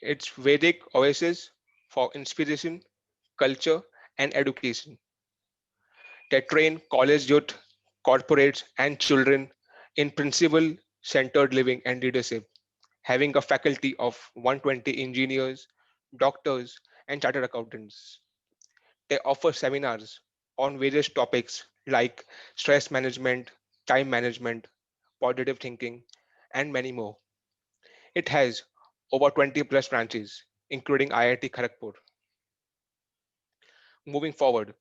It's Vedic oasis for inspiration, culture, and education. They train college youth, corporates, and children in principle centered living and leadership, having a faculty of 120 engineers, doctors, and chartered accountants. They offer seminars on various topics like stress management, time management, positive thinking, and many more. It has over 20 plus branches, including IIT Kharagpur. Moving forward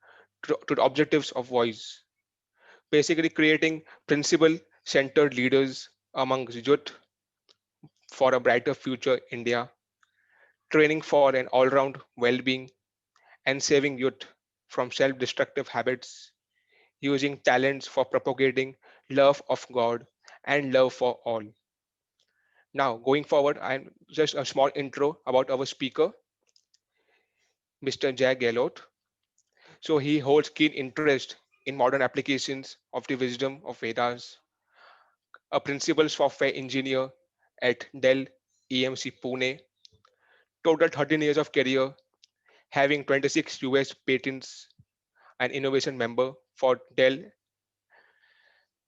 to the objectives of Voice, basically creating principle centered leaders among youth for a brighter future India, training for an all round well being, and saving youth from self destructive habits, using talents for propagating love of God and love for all. Now, going forward, I'm just a small intro about our speaker, Mr. Jay Gehlot. So, he holds keen interest in modern applications of the wisdom of Vedas, a principal software engineer at Dell EMC Pune, total 13 years of career, having 26 US patents, and innovation member for Dell.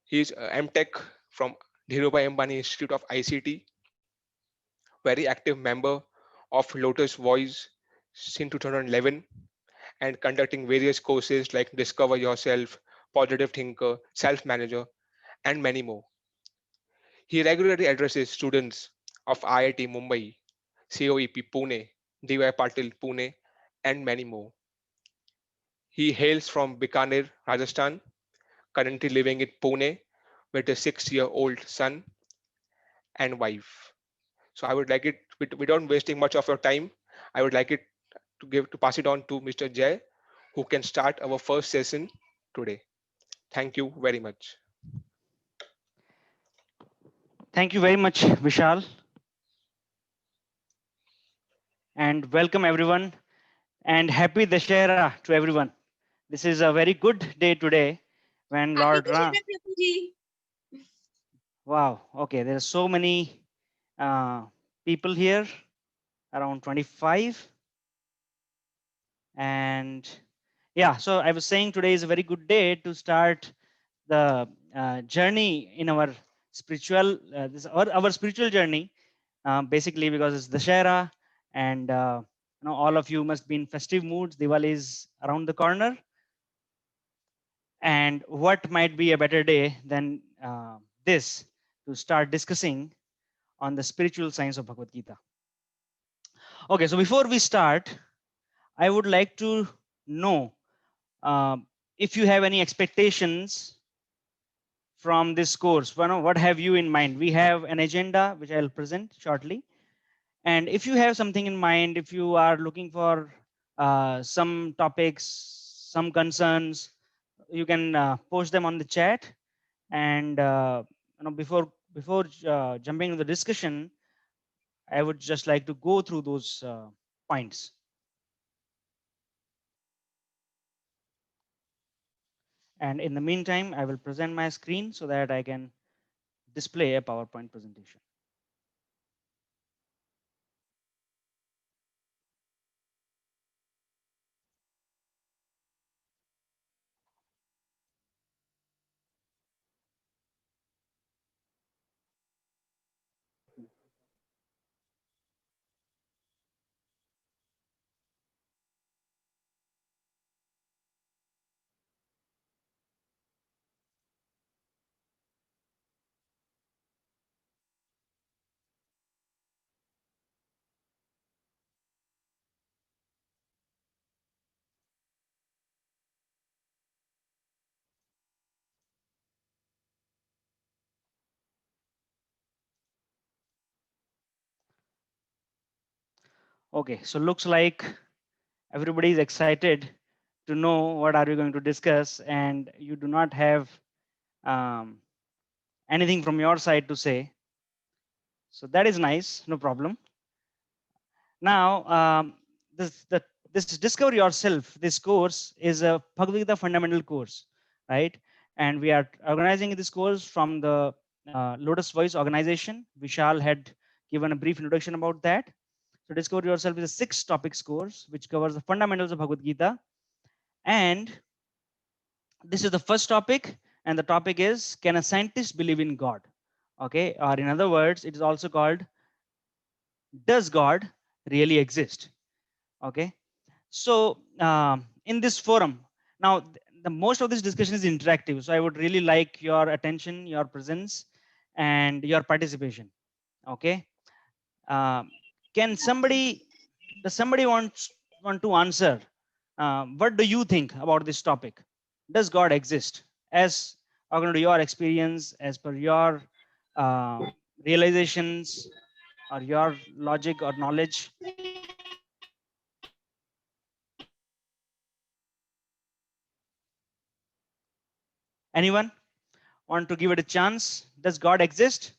He's MTech from Dhirubhai Ambani Institute of ICT, very active member of Lotus Voice since 2011, and conducting various courses like Discover Yourself, Positive Thinker, Self Manager, and many more. He regularly addresses students of IIT Mumbai, COEP Pune, DY Patil Pune, and many more. He hails from Bikaner, Rajasthan, currently living in Pune with a 6-year-old son and wife. So I would like it, without wasting much of your time, I would like it to pass it on to Mr. Jay, who can start our first session today. Thank you very much. Thank you very much, Vishal, and welcome everyone, and happy Dashera to everyone. This is a very good day today when Happy Lord Dussehra, Ram. Prabhuji. Wow, okay, there are so many people here, around 25. And yeah, so I was saying today is a very good day to start the journey in our spiritual, our spiritual journey, basically because it's Dashera, and all of you must be in festive moods. Diwali is around the corner, and what might be a better day than this to start discussing on the spiritual science of Bhagavad Gita. Okay, so before we start, I would like to know if you have any expectations from this course. What have you in mind? We have an agenda which I'll present shortly. And if you have something in mind, if you are looking for some topics, some concerns, you can post them on the chat. And before jumping into the discussion, I would just like to go through those points. And in the meantime, I will present my screen so that I can display a PowerPoint presentation. Okay, so looks like everybody is excited to know what are we going to discuss, and you do not have um, anything from your side to say. So that is nice, no problem. Now, this Discover Yourself, this course is a Bhagavad Gita fundamental course, right? And we are organizing this course from the Lotus Voice organization. Vishal had given a brief introduction about that. So Discover Yourself is a 6-topics course which covers the fundamentals of Bhagavad Gita. And this is the first topic, and the topic is, can a scientist believe in God? Okay, or in other words, it is also called, does God really exist? Okay, so in this forum, now the most of this discussion is interactive, so I would really like your attention, your presence, and your participation. Okay, um, can somebody, does somebody want to answer? What do you think about this topic? Does God exist? As according to your experience, as per your uh, realizations or your logic or knowledge. Anyone want to give it a chance? Does God exist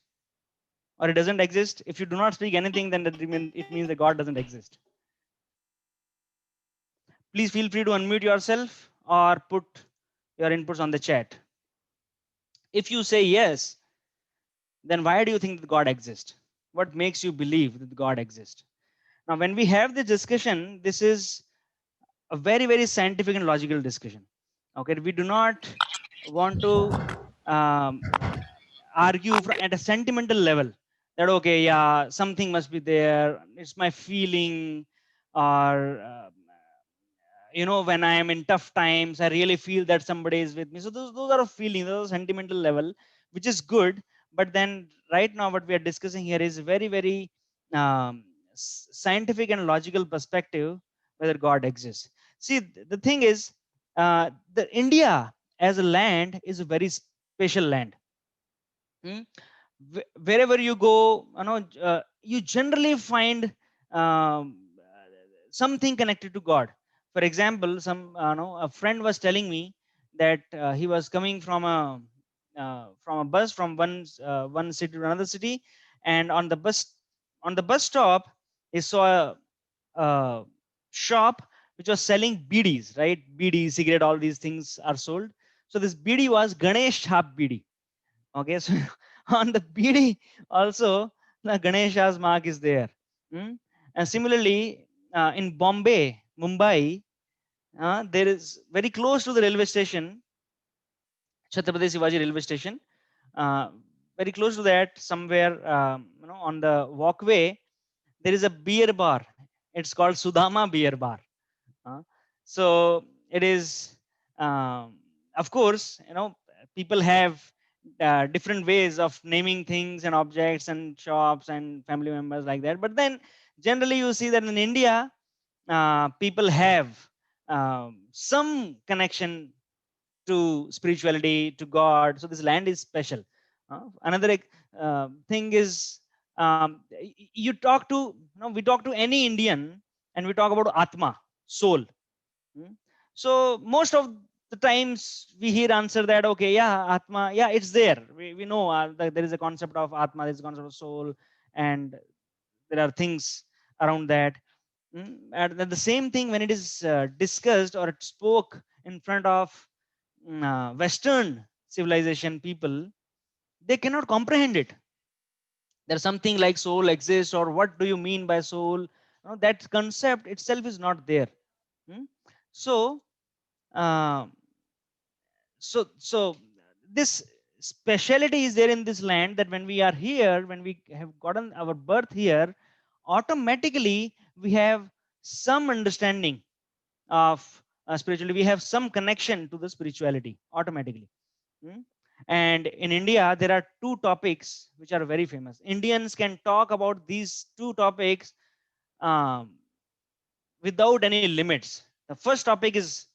or it doesn't exist? If you do not speak anything, then it means that God doesn't exist. Please feel free to unmute yourself or put your inputs on the chat. If you say yes, then why do you think that God exists? What makes you believe that God exists? Now, when we have this discussion, this is a very, very scientific and logical discussion. Okay, we do not want to um, argue at a sentimental level that, okay, yeah, something must be there. It's my feeling, or when I am in tough times, I really feel that somebody is with me. So those are a feeling, those are sentimental level, which is good. But then right now, what we are discussing here is very, very scientific and logical perspective whether God exists. See, the thing is, the India as a land is a very special land. Hmm? Wherever you go, you generally find um, something connected to God. For example, a friend was telling me that he was coming from a bus from one city to another city, and on the bus stop he saw a shop which was selling BDs, right? BD, cigarette, all these things are sold. So this BD was Ganesh Chhap BD. Okay, so on the BD also the Ganesha's mark is there. Hmm? And similarly, in Bombay, Mumbai, there is very close to the railway station, Chhatrapati Shivaji railway station. Uh, Very close to that, somewhere on the walkway, there is a beer bar. It's called Sudama Beer Bar. Uh, so it is, of course, people have different ways of naming things and objects and shops and family members like that. But then generally you see that in India, people have some connection to spirituality, to God. So this land is special. Another thing is, you talk to, we talk to any Indian and we talk about Atma, soul. Hmm? So most of the times we hear answer that, okay, yeah, Atma, yeah, it's there. We know that there is a concept of Atma, there is a concept of soul, and there are things around that. And then the same thing when it is discussed or it spoke in front of Western civilization people, they cannot comprehend it. There's something like soul exists, or what do you mean by soul? That concept itself is not there. Hmm? So, uh, so this speciality is there in this land, that when we are here, when we have gotten our birth here, automatically we have some understanding of spirituality. We have some connection to the spirituality automatically. Hmm? And in India, there are two topics which are very famous. Indians can talk about these two topics um, without any limits. The first topic is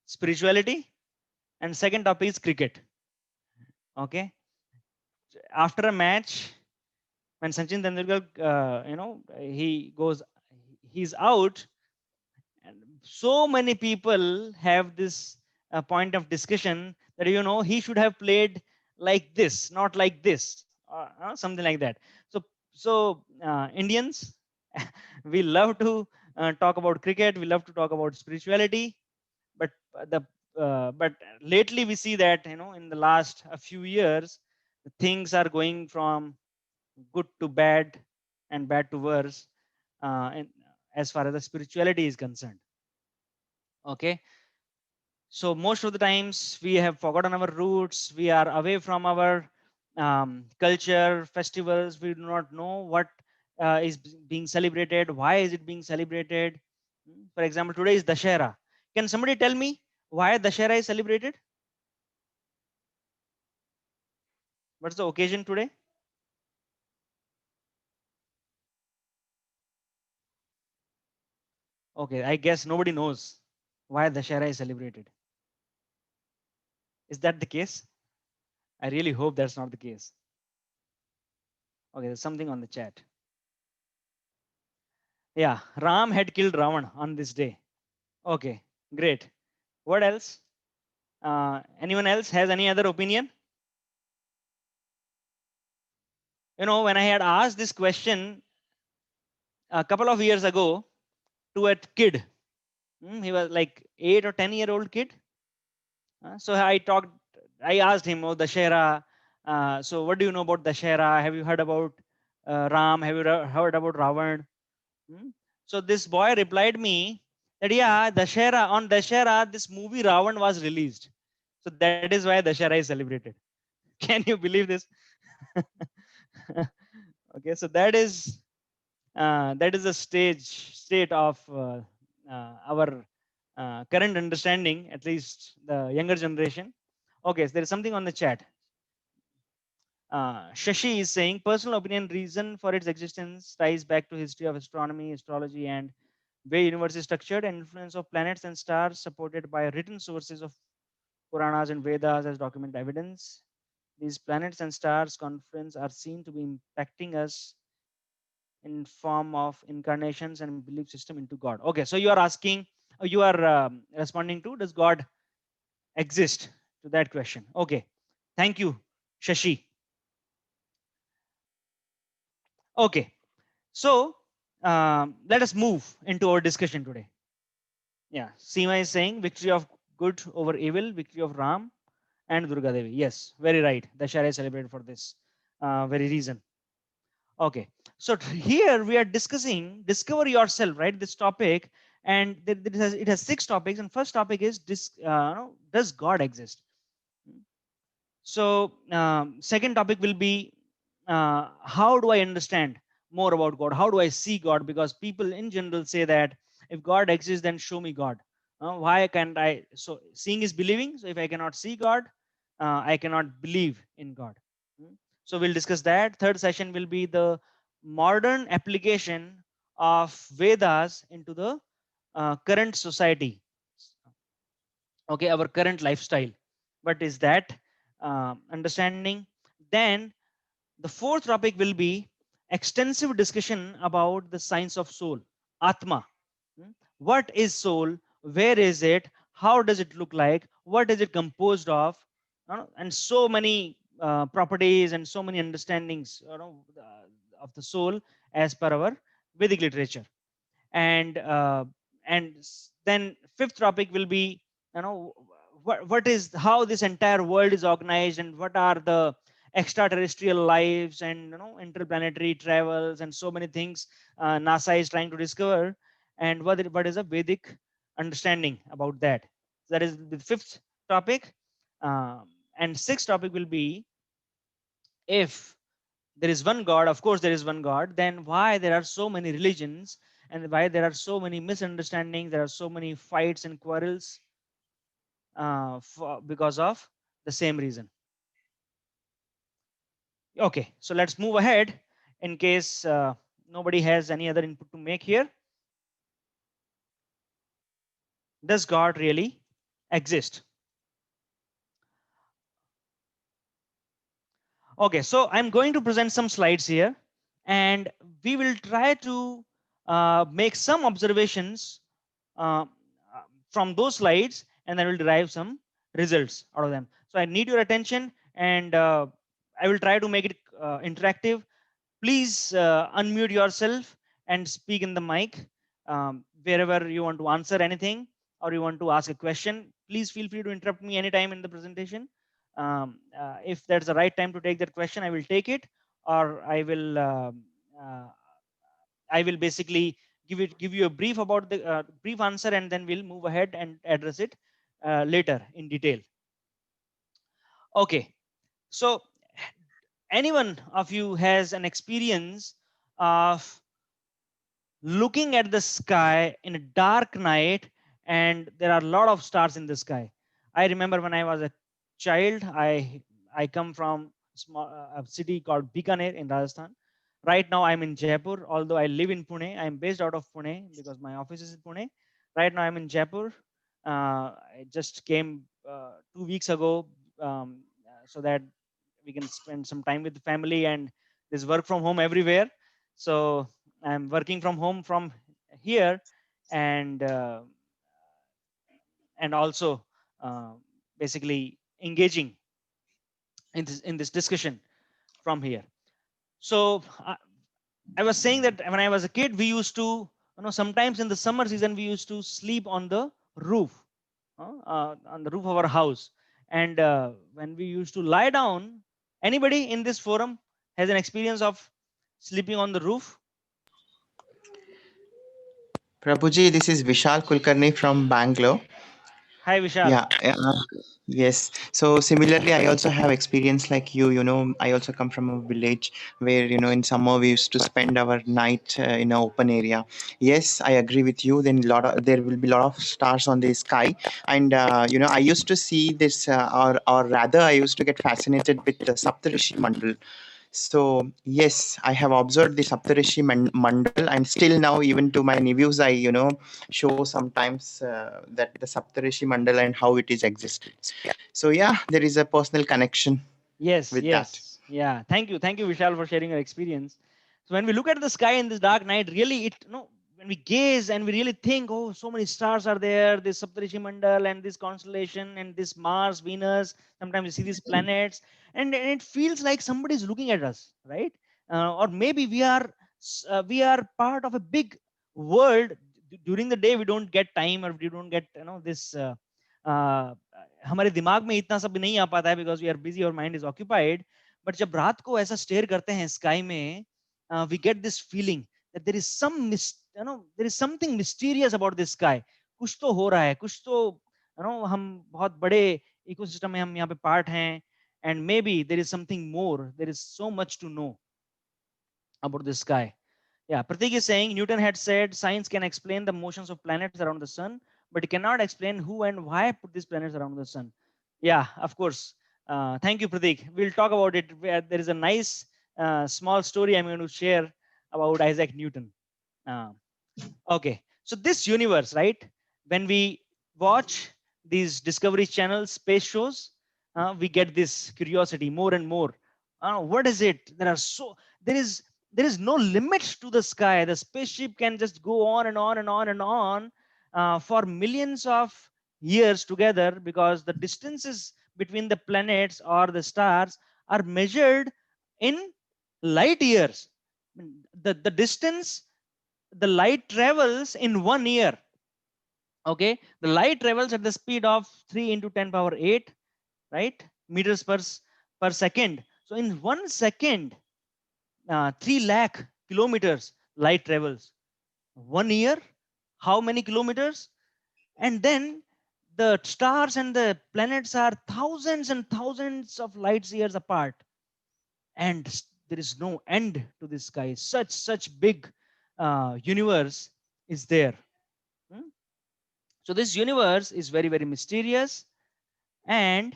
spirituality, and second topic is cricket. Okay, after a match, when Sachin Tendulkar, he's out, and so many people have this point of discussion that, he should have played like this, not like this, something like that. So Indians, we love to talk about cricket. We love to talk about spirituality, but the but lately we see that, in the last a few years, things are going from good to bad and bad to worse. and as far as the spirituality is concerned. Okay, so most of the times we have forgotten our roots. We are away from our culture, festivals. We do not know what is being celebrated. Why is it being celebrated? For example, today is Dashera. Can somebody tell me why Dashera is celebrated? What's the occasion today? Okay, I guess nobody knows why Dashera is celebrated. Is that the case? I really hope that's not the case. Okay, there's something on the chat. Yeah, Ram had killed Ravan on this day. Okay, great. What else? Anyone else has any other opinion? You know, when I had asked this question a couple of years ago to a kid, he was like 8 or 10-year-old kid. So I asked him, oh, Dashera. So what do you know about Dashera? Have you heard about Ram? Have you heard about Ravan? So this boy replied me that, yeah, Dashera, on Dashera, this movie Ravan was released. So that is why Dashera is celebrated. Can you believe this? Okay, so that is a state of our current understanding, at least the younger generation. Okay, so there is something on the chat. Shashi is saying personal opinion reason for its existence ties back to history of astronomy, astrology, and way universe is structured, and influence of planets and stars supported by written sources of Puranas and Vedas as documented evidence. These planets and stars confluence are seen to be impacting us in form of incarnations and belief system into God. Okay, so you are asking, you are responding to, does God exist? To that question. Okay, thank you, Shashi. Okay, so let us move into our discussion today. Yeah, Seema is saying victory of good over evil, victory of Ram and Durga Devi. Yes, very right. Dashara is celebrated for this very reason. Okay, so here we are discussing discover yourself, right? This topic, and it has 6 topics. And first topic is does God exist? So second topic will be how do I understand more about God? How do I see God? Because people in general say that if God exists, then show me God. Why can't I? So seeing is believing. So if I cannot see God, I cannot believe in God. So we'll discuss that. Third session will be the modern application of Vedas into the current society. Okay, our current lifestyle. What is that understanding? Then the fourth topic will be extensive discussion about the science of soul, Atma. What is soul? Where is it? How does it look like? What is it composed of? And so many properties and so many understandings of the soul as per our Vedic literature. And then fifth topic will be, you know, what is how this entire world is organized, and what are the extraterrestrial lives and interplanetary travels and so many things NASA is trying to discover, and what is a Vedic understanding about that. That is the fifth topic. And sixth topic will be, if there is one God, of course there is one God, then why there are so many religions, and why there are so many misunderstandings, there are so many fights and quarrels because of the same reason. Okay, so let's move ahead in case nobody has any other input to make here. Does God really exist? Okay, so I'm going to present some slides here, and we will try to make some observations uh, from those slides, and then we'll derive some results out of them. So I need your attention, and I will try to make it interactive. Please unmute yourself and speak in the mic wherever you want to answer anything or you want to ask a question. Please feel free to interrupt me anytime in the presentation. If that's the right time to take that question, I will take it, or I will I will basically give you a brief about the brief answer, and then we'll move ahead and address it later in detail. Okay, so anyone of you has an experience of looking at the sky in a dark night and there are a lot of stars in the sky? I remember when I was a child, I come from a city called Bikaner in Rajasthan. Right now I'm in Jaipur, although I live in Pune. I'm based out of Pune because my office is in Pune. Right now I'm in Jaipur. I just came 2 weeks ago, so that we can spend some time with the family, and there's work from home everywhere. So I'm working from home from here, and also uh, basically engaging in this discussion from here. So I was saying that when I was a kid, we used to, sometimes in the summer season, we used to sleep on the roof, on the roof of our house. And when we used to lie down, anybody in this forum has an experience of sleeping on the roof? Prabhuji, this is Vishal Kulkarni from Bangalore. Hi, Vishal. Yeah, yes. So similarly, I also have experience like you. I also come from a village where, in summer we used to spend our night in an open area. Yes, I agree with you. Then there will be a lot of stars on the sky, and I used to see this, or rather, I used to get fascinated with the Saptarishi Mandal. So yes, I have observed the Saptarishi Mandal, and still now, even to my nephews, I show sometimes that the Saptarishi Mandal and how it is existed. So yeah, there is a personal connection Yes, with that. yes. Yeah. Thank you, Vishal, for sharing your experience. So when we look at the sky in this dark night, really, when we gaze and we really think, oh, so many stars are there, this Saptarishi Mandal and this constellation and this Mars, Venus. Sometimes we see these planets, and it feels like somebody is looking at us, right? Or maybe we are part of a big world. During the day, we don't get time, or we don't get this. हमारे दिमाग में इतना सब नहीं आ पाता है because we are busy, our mind is occupied. But जब रात को ऐसा स्टेयर करते हैं स्काई में, we get this feeling that there is there is something mysterious about this sky. कुछ तो हो रहा है, कुछ तो हम बहुत बड़े इकोसिस्टम में हम यहाँ पे पार्ट हैं, and maybe there is something more, there is so much to know about the sky. Yeah, Pratik is saying Newton had said science can explain the motions of planets around the sun, but it cannot explain who and why put these planets around the sun. Yeah, of course. Thank you, Pratik. We'll talk about it. There is a nice small story I'm going to share about Isaac Newton. Okay, so this universe, right? When we watch these Discovery Channel space shows, we get this curiosity more and more. What is it? There is no limit to the sky. The spaceship can just go on and on and on and on for millions of years together, because the distances between the planets or the stars are measured in light years. The distance the light travels in 1 year. Okay, the light travels at the speed of 3 into 10 power 8, right, meters per second. So in 1 second, 3 lakh kilometers light travels. 1 year, how many kilometers? And then the stars and the planets are thousands and thousands of light years apart, and there is no end to this sky. Such big universe is there. Hmm? So this universe is very, very mysterious, and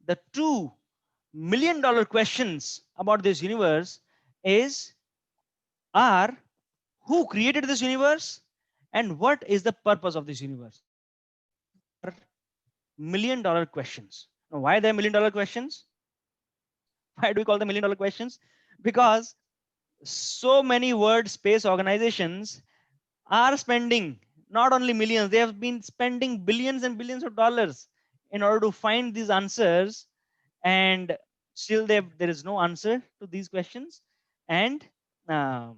the $2 million questions about this universe are who created this universe and what is the purpose of this universe? $1 million questions. Now, why they are $1 million questions? Why do we call them $1 million questions? Because so many world space organizations are spending not only millions, they have been spending billions and billions of dollars in order to find these answers, and still there is no answer to these questions, and uh,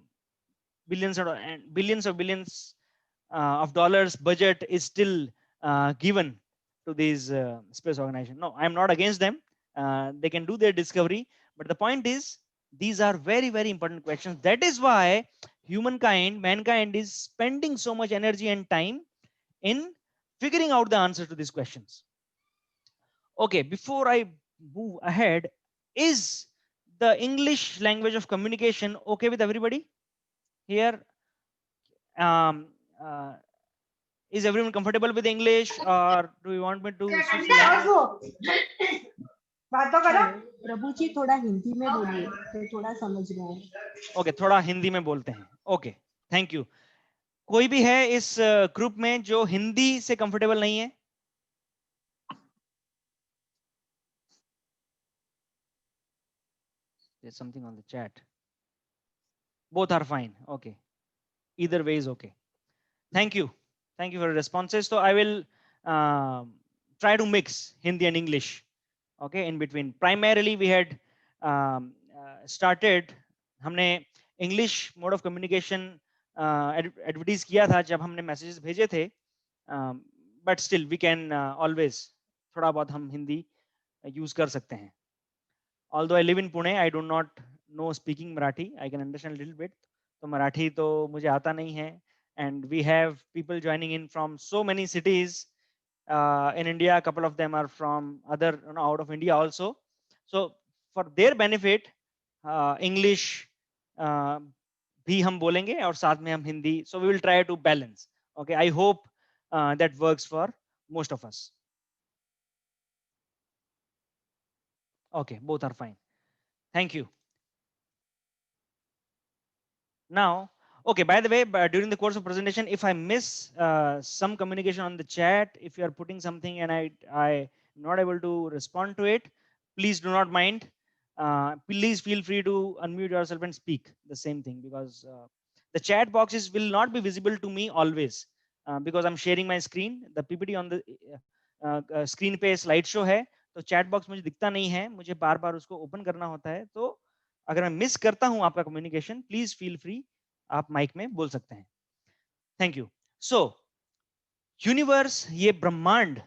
billions of billions of dollars budget is still given to these space organizations. No, I'm not against them. They can do their discovery, but the point is these are very, very important questions. That is why mankind is spending so much energy and time in figuring out the answer to these questions. Okay, before I move ahead, is the English language of communication okay with everybody here? Um, uh, is everyone comfortable with English, or do you want me to switch the language? बातों करो प्रभु जी थोड़ा हिंदी में बोलिए तो थोड़ा समझ में आए ओके, थोड़ा हिंदी में बोलते हैं. Okay, thank you. कोई भी है इस ग्रुप में जो हिंदी से कंफर्टेबल नहीं है? There's something on the chat. Both are fine. Okay. Either way is okay. Thank you. Thank you for your responses. So I will try to mix Hindi and English. Okay, in between. Primarily, we had started. हमने English mode of communication advertise किया था जब हमने messages भेजे थे. But still, we can always थोड़ा बहुत हम हिंदी use कर सकते हैं. Although I live in Pune, I do not know speaking Marathi. I can understand a little bit. तो मराठी तो मुझे आता नहीं है. And we have people joining in from so many cities in India. A couple of them are from other, out of India also. So for their benefit, English भी हम बोलेंगे और साथ में हम Hindi. So we will try to balance. Okay, I hope that works for most of us. Okay, both are fine. Thank you. Now, okay, by the way, during the course of presentation, if I miss some communication on the chat, if you are putting something and I'm not able to respond to it, please do not mind. Please feel free to unmute yourself and speak the same thing, because the chat boxes will not be visible to me always because I'm sharing my screen. The PPT on the screen पे slideshow है, तो chat box मुझे दिखता नहीं है, मुझे बार-बार उसको open करना होता है. तो अगर मैं मिस करता हूं आपका कम्युनिकेशन, प्लीज फील फ्री, आप माइक में बोल सकते हैं. Thank you. सो यूनिवर्स, ये ब्रह्मांड,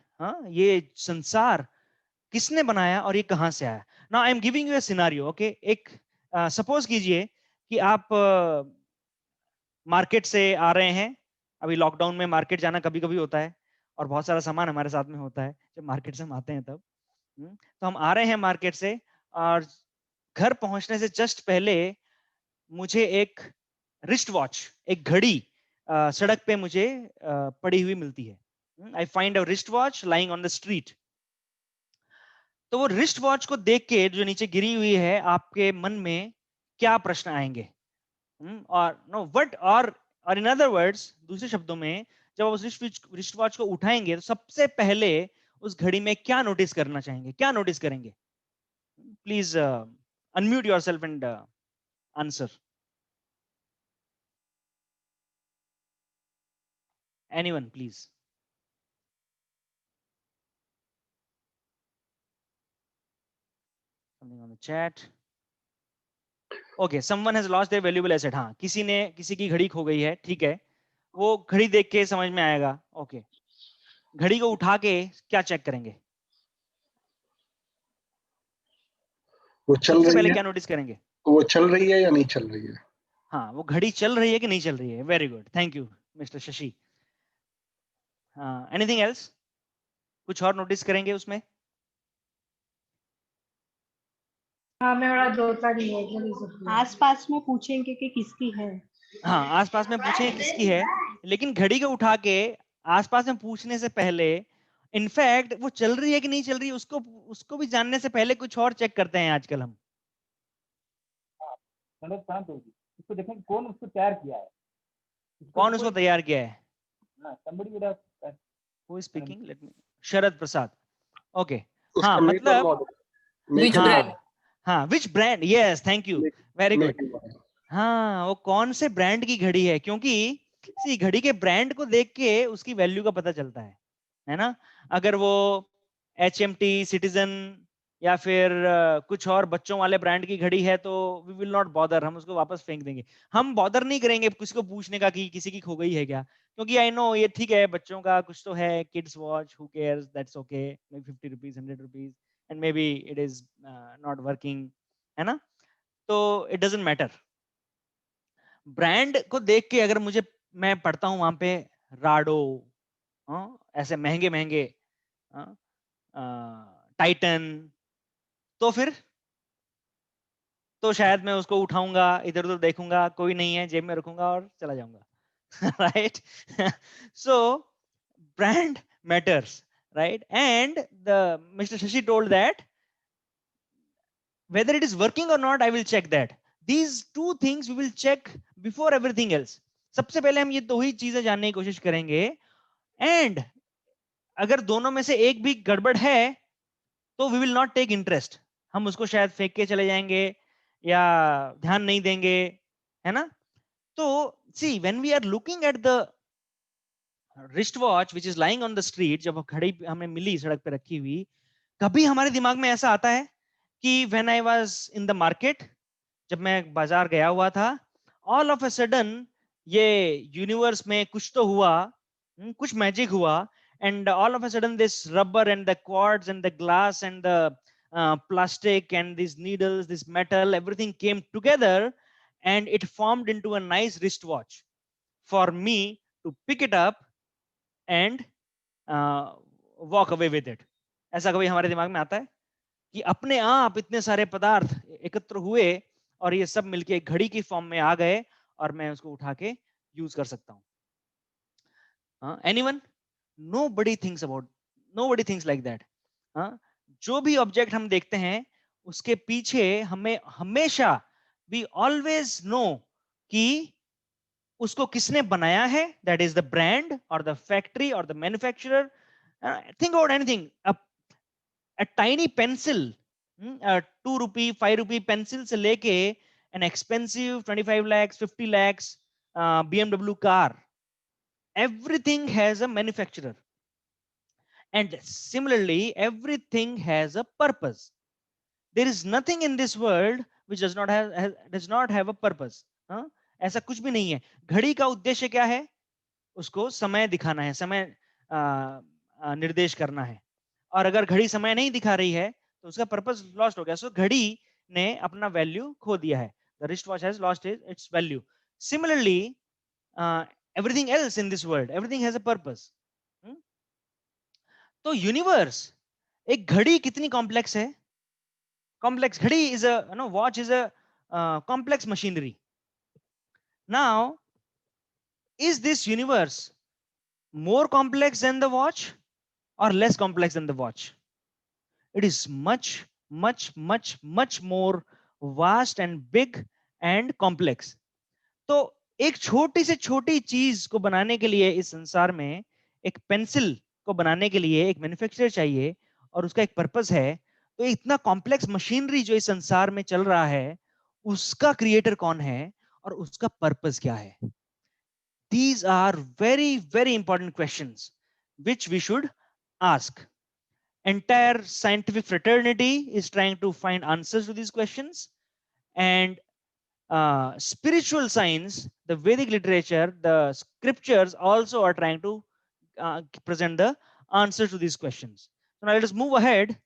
ये संसार किसने बनाया और ये कहां से आया? Now I am giving you a scenario. Okay, एक सपोज कीजिए कि आप मार्केट से आ रहे हैं. अभी लॉकडाउन में मार्केट जाना कभी कभी होता है और बहुत सारा सामान हमारे साथ में होता है जब मार्केट से हम आते हैं तब. तो हम आ रहे हैं मार्केट से और घर पहुंचने से जस्ट पहले मुझे एक रिस्ट वॉच, एक घड़ी सड़क पे मुझे पड़ी हुई मिलती है. I find a wrist watch lying on the street. तो वो रिस्ट वॉच को देख के जो नीचे गिरी हुई है, आपके मन में क्या प्रश्न आएंगे? और नो वट और इन अदर वर्ड्स, दूसरे शब्दों में, जब आप उस रिस्ट वॉच को उठाएंगे तो सबसे पहले उस घड़ी में क्या नोटिस करना चाहेंगे? क्या नोटिस करेंगे? Please unmute yourself and answer. Anyone, please. Something on the chat. Okay, someone has lost their valuable asset. हाँ, किसी ने, किसी की घड़ी खो गई है. ठीक है, वो घड़ी देख के समझ में आएगा. ओके, घड़ी को उठा के क्या चेक करेंगे? वो चल सबसे रही पहले है, क्या नोटिस करेंगे? वो चल रही है या नहीं चल रही है. हाँ, वो घड़ी चल रही है कि नहीं चल रही है. Very good, thank you mister Shashi. Anything else? कुछ और नोटिस करेंगे उसमें? हाँ मेरा जोता नहीं है. आसपास में पूछेंगे कि किसकी है. हाँ, आसपास में पूछेंगे किसकी है, लेकिन घड़ी को उठा के आसपास में पूछने से पहले, इनफैक्ट वो चल रही है कि नहीं चल रही है उसको भी जानने से पहले कुछ और चेक करते हैं आजकल हम. शांत होगी, उसको देखें कौन उसको तैयार किया है. कौन उसको तैयार किया है? somebody would have. Who is speaking? Let me. Sharad Prasad. Okay. उसका हाँ, make or मतलब model. Which हाँ, brand? हाँ, which brand? Yes, thank you. Very good. Make or model. हाँ, वो कौन से ब्रांड की घड़ी है, क्योंकि सी घड़ी के ब्रांड को देख के उसकी वैल्यू का पता चलता है ना? अगर वो HMT, सिटीजन या फिर कुछ और बच्चों वाले ब्रांड की घड़ी है तो वी विल नॉट बॉदर, हम उसको वापस फेंक देंगे. हम बॉदर नहीं करेंगे किसी को पूछने का कि किसी की खो गई है क्या, क्योंकि आई नो ये ठीक है, बच्चों का कुछ तो है, kids watch, who cares, that's okay, may 50 rupees, 100 rupees, and may be it is not working, है ना? तो इट डजंट मैटर. ब्रांड को देख के अगर मुझे, मैं पढ़ता हूं वहां पे राडो, ऐसे महंगे महंगे, टाइटन, तो फिर तो शायद मैं उसको उठाऊंगा, इधर उधर देखूंगा, कोई नहीं है, जेब में रखूंगा और चला जाऊंगा। Right? So brand matters, right? And the Mr. Shashi told that whether it is working or not, I will check that. These two things we will check before everything else. सबसे पहले हम ये दो ही चीजें जानने की कोशिश करेंगे, and अगर दोनों में से एक भी गड़बड़ है तो we will not take interest. हम उसको शायद फेंक के चले जाएंगे या ध्यान नहीं देंगे, है ना? तो see, when we are looking at the wrist watch which is lying on the street, जब घड़ी हमें मिली सड़क पे रखी हुई, कभी हमारे दिमाग में ऐसा आता है कि when I was in the market, जब मैं बाजार गया हुआ था, all of a sudden ये यूनिवर्स में कुछ तो हुआ, कुछ मैजिक हुआ, and all of a sudden this rubber and the quartz and the glass and the plastic and these needles, this metal, everything came together and it formed into a nice wristwatch for me to pick it up and walk away with it. ऐसा कभी हमारे दिमाग में आता है कि अपने आप इतने सारे पदार्थ एकत्र हुए और ये सब मिलके एक घड़ी की फॉर्म में आ गए और मैं उसको उठा के यूज कर सकता हूं? Anyone? nobody thinks like that. जो भी ऑब्जेक्ट हम देखते हैं उसके पीछे हमें हमेशा we always know कि उसको किसने बनाया है, that is the brand or the factory or the manufacturer. Think about anything. A tiny pencil, a 2 rupee 5 rupee pencil से लेके an expensive 25 lakhs 50 lakhs BMW car, everything has a manufacturer, and similarly everything has a purpose. There is nothing in this world which does not have a purpose. ऐसा कुछ भी नहीं है. घड़ी का उद्देश्य क्या है? उसको समय दिखाना है, समय निर्देश करना है, और अगर घड़ी समय नहीं दिखा रही है तो उसका पर्पस लॉस्ट हो गया. सो घड़ी ने अपना वैल्यू खो दिया है. The wristwatch has lost its value. Similarly, everything else in this world, everything has a purpose. तो यूनिवर्स, एक घड़ी कितनी कॉम्प्लेक्स है? कॉम्प्लेक्स घड़ी is a, watch is a complex machinery. Now, is this universe more complex than the watch or less complex than the watch? It is much, much, much, much more vast and big and complex. तो एक छोटी से छोटी चीज को बनाने के लिए इस संसार में, एक पेंसिल को बनाने के लिए एक मैन्युफैक्चरर चाहिए और उसका एक पर्पस है. तो इतना कॉम्प्लेक्स मशीनरी जो इस संसार में चल रहा है, उसका क्रिएटर कौन है और उसका पर्पस क्या है? These are very, very important questions which we should ask. Entire scientific fraternity is trying to find answers to these questions, and spiritual science, the Vedic literature, the scriptures also are trying to present the answers to these questions. So now let us move ahead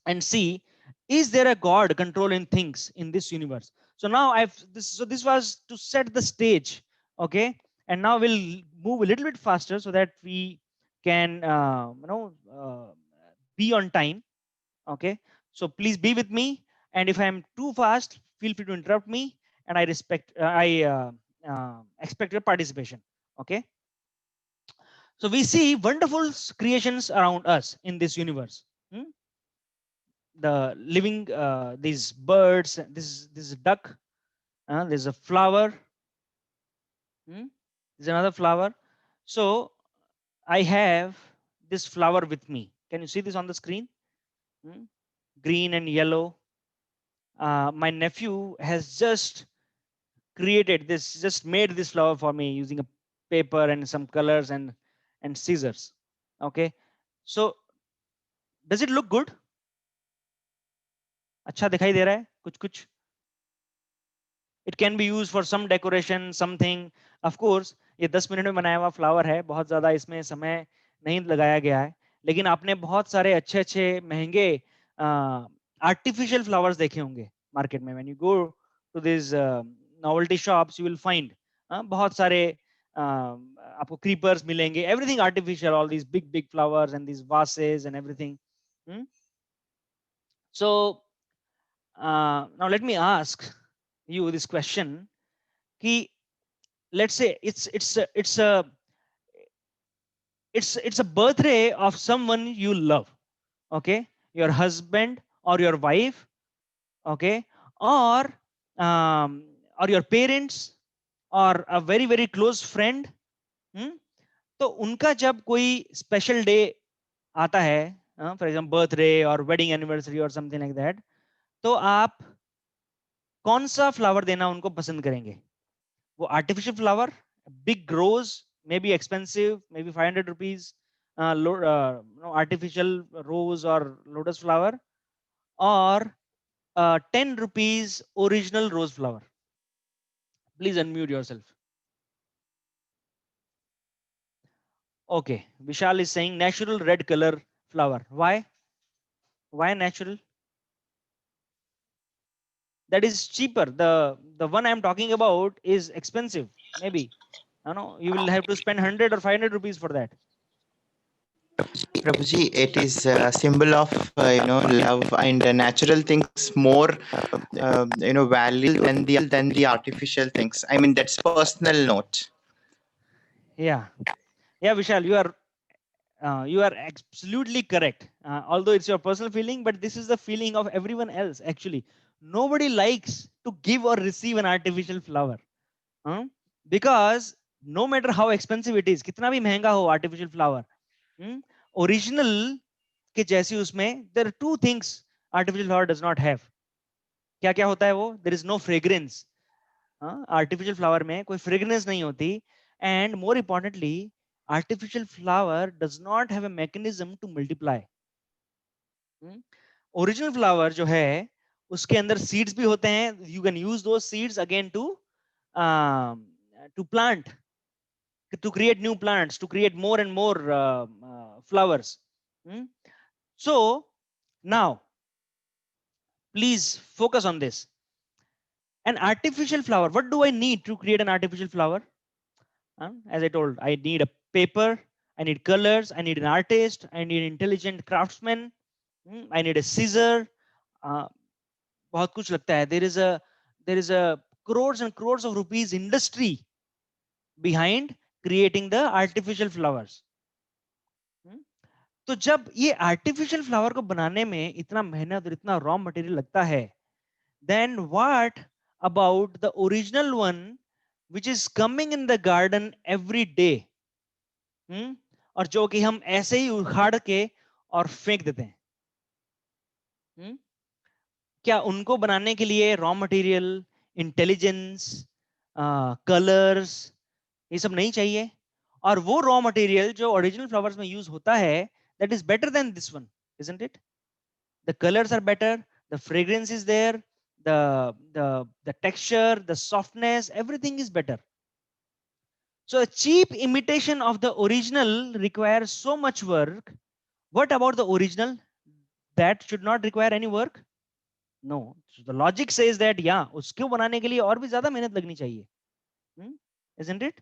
and see, is there a God controlling things in this universe? So now this was to set the stage, okay? And now we'll move a little bit faster so that we can be on time, okay? So please be with me, and if I am too fast, feel free to interrupt me, and I expect your participation, okay? So we see wonderful creations around us in this universe. The living, these birds, this duck, there's a flower, there's another flower. So I have this flower with me. Can you see this on the screen? Green and yellow. My nephew has just created this, just made this flower for me using a paper and some colors and scissors. Okay, so does it look good? अच्छा दिखाई दे रहा है कुछ कुछ? It can be used for some decoration, something. Of course, ये 10 minute में बनाया हुआ फ्लावर है, बहुत ज्यादा इसमें समय नहीं लगाया गया है, लेकिन आपने बहुत सारे अच्छे अच्छे महंगे आर्टिफिशियल फ्लावर्स देखे होंगे मार्केट में. When you go to these novelty shops you will find बहुत सारे आपको creepers मिलेंगे, everything artificial, all these big flowers and these vases and everything. So now let me ask you this question. Ki, let's say it's a birthday of someone you love, okay, your husband or your wife, okay, or your parents or a very close friend. तो उनका जब कोई special day आता है, for example birthday और wedding anniversary और something like that, तो आप कौन सा फ्लावर देना उनको पसंद करेंगे? वो artificial flower, big rose, may be expensive, may be 500 rupees artificial rose or lotus flower, or 10 rupees original rose flower? Please unmute yourself. Okay, Vishal is saying natural red color flower. Why? Why natural? That is cheaper. The one I'm talking about is expensive. Maybe, you know, you will have to spend 100 or 500 rupees for that. Prabhuji, it is a symbol of love, and natural things more value than the artificial things. I mean, that's personal note. Yeah, Vishal, you are absolutely correct. Although it's your personal feeling, but this is the feeling of everyone else. Actually, nobody likes to give or receive an artificial flower, because no matter how expensive it is, कितना भी महंगा हो artificial flower, original के जैसी उसमें there are two things artificial flower does not have. क्या क्या होता है वो? There is no fragrance. Artificial flower में कोई fragrance नहीं होती, and more importantly, artificial flower does not have a mechanism to multiply. Original flower जो है उसके अंदर seeds भी होते हैं. You can use those seeds again to plant, to create new plants, to create more and more flowers. So now please focus on this. An artificial flower, what do I need to create an artificial flower? As I told, I need a paper, I need colors, I need an artist, I need an intelligent craftsman, I need a scissor. बहुत कुछ लगता है. There is a crores and crores of rupees industry behind creating the artificial flowers. तो जब ये artificial flower को बनाने में इतना मेहनत और इतना raw material लगता है, then what about the original one which is coming in the garden every day, और जो कि हम ऐसे ही उखाड़ के और फेंक देते हैं? क्या उनको बनाने के लिए रॉ मटेरियल, इंटेलिजेंस, कलर्स, ये सब नहीं चाहिए? और वो रॉ मटेरियल जो ओरिजिनल फ्लावर्स में यूज होता है, that is better than this one, isn't it? The colours are better, the fragrance is there, the texture, the softness, everything is better. So a cheap imitation of the original requires so much work. What about the original? That should not require any work? No. So the logic says that yeah, उसको बनाने के लिए और भी ज्यादा मेहनत लगनी चाहिए, isn't it?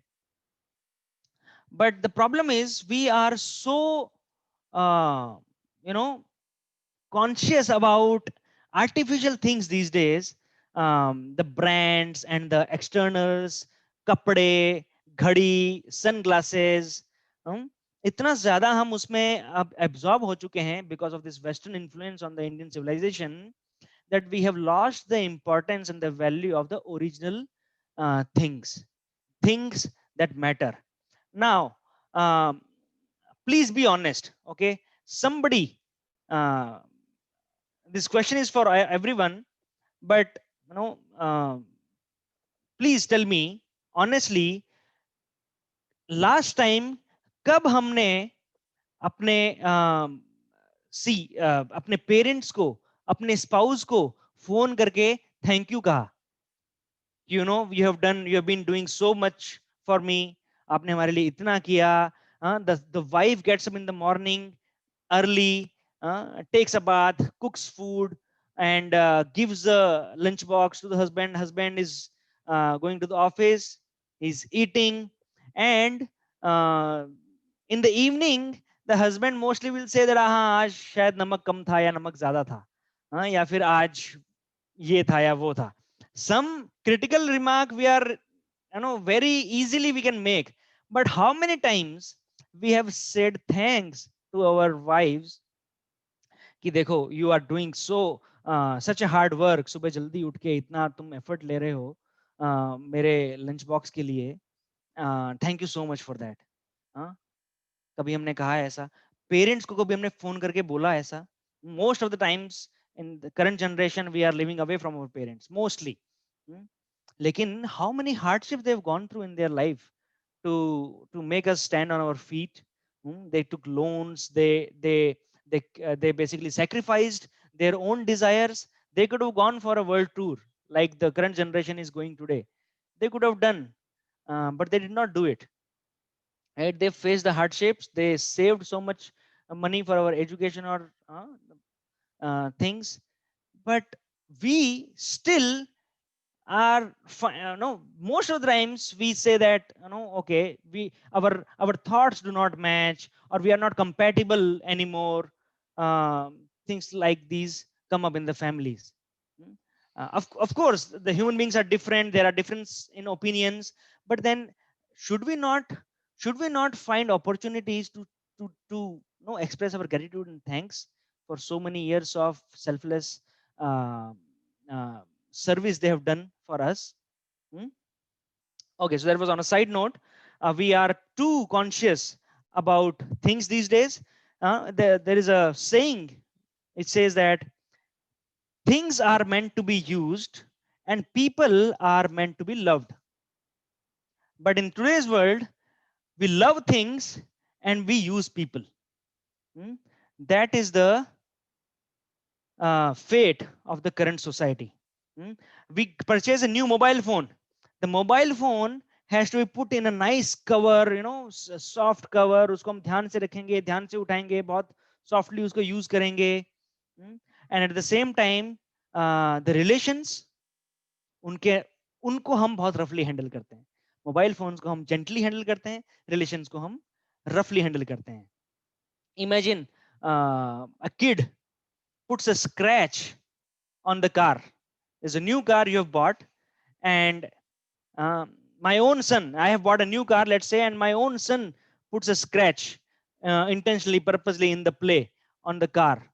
But the problem is we are so conscious about artificial things these days, the brands and the externals, कपड़े, घड़ी, sunglasses, इतना ज्यादा हम उसमें अब absorb हो चुके हैं because of this Western influence on the Indian civilization, that we have lost the importance and the value of the original things that matter. Now, please be honest, okay? Somebody, this question is for everyone, but please tell me honestly, last time कब हमने अपने अपने parents को, अपने spouse को phone करके thank you कहा? You have been doing so much for me, आपने हमारे लिए इतना किया. The wife gets up in the morning early, takes a bath, cooks food, and gives a lunch box to the husband. Husband is going to the office, he's eating, and in the evening the husband mostly will say that हाँ आज शायद नमक कम था या नमक ज्यादा था, हाँ, या फिर आज ये था या वो था. Some critical remark we are, very easily we can make, but how many times we have said thanks to our wives कि देखो you are doing such a hard work, सुबह जल्दी उठ के इतना तुम एफर्ट ले रहे हो मेरे लंच बॉक्स के लिए, thank you so much for that. कभी हमने कहा है ऐसा? पेरेंट्स को कभी हमने फोन करके बोला ऐसा? Most of the times in the current generation we are living away from our parents mostly. लेकिन how many hardship they have gone through in their life to make us stand on our feet. They took loans, they basically sacrificed their own desires. They could have gone for a world tour like the current generation is going today. They could have done, but they did not do it. Right? They faced the hardships. They saved so much money for our education or things, but we still are no, most of the times we say that okay, our thoughts do not match, or we are not compatible anymore. Things like these come up in the families. Of course the human beings are different, there are difference in opinions, but then should we not find opportunities to express our gratitude and thanks for so many years of selfless uh, uh, service they have done for us? Okay, so that was on a side note. We are too conscious about things these days. There is a saying, it says that things are meant to be used and people are meant to be loved. But in today's world, we love things and we use people. That is the fate of the current society. We purchase a new mobile phone. The mobile phone has to be put in a nice cover, soft cover. उसको हम ध्यान से रखेंगे, ध्यान से उठाएंगे, बहुत softly उसको use करेंगे. And at the same time, the relations, उनको हम बहुत roughly handle करते हैं. Mobile phones को हम gently handle करते हैं, relations को हम roughly handle करते हैं. Imagine a kid puts a scratch on the car. There's a new car you have bought, and my own son, I have bought a new car, let's say, and my own son puts a scratch intentionally, purposely in the play on the car.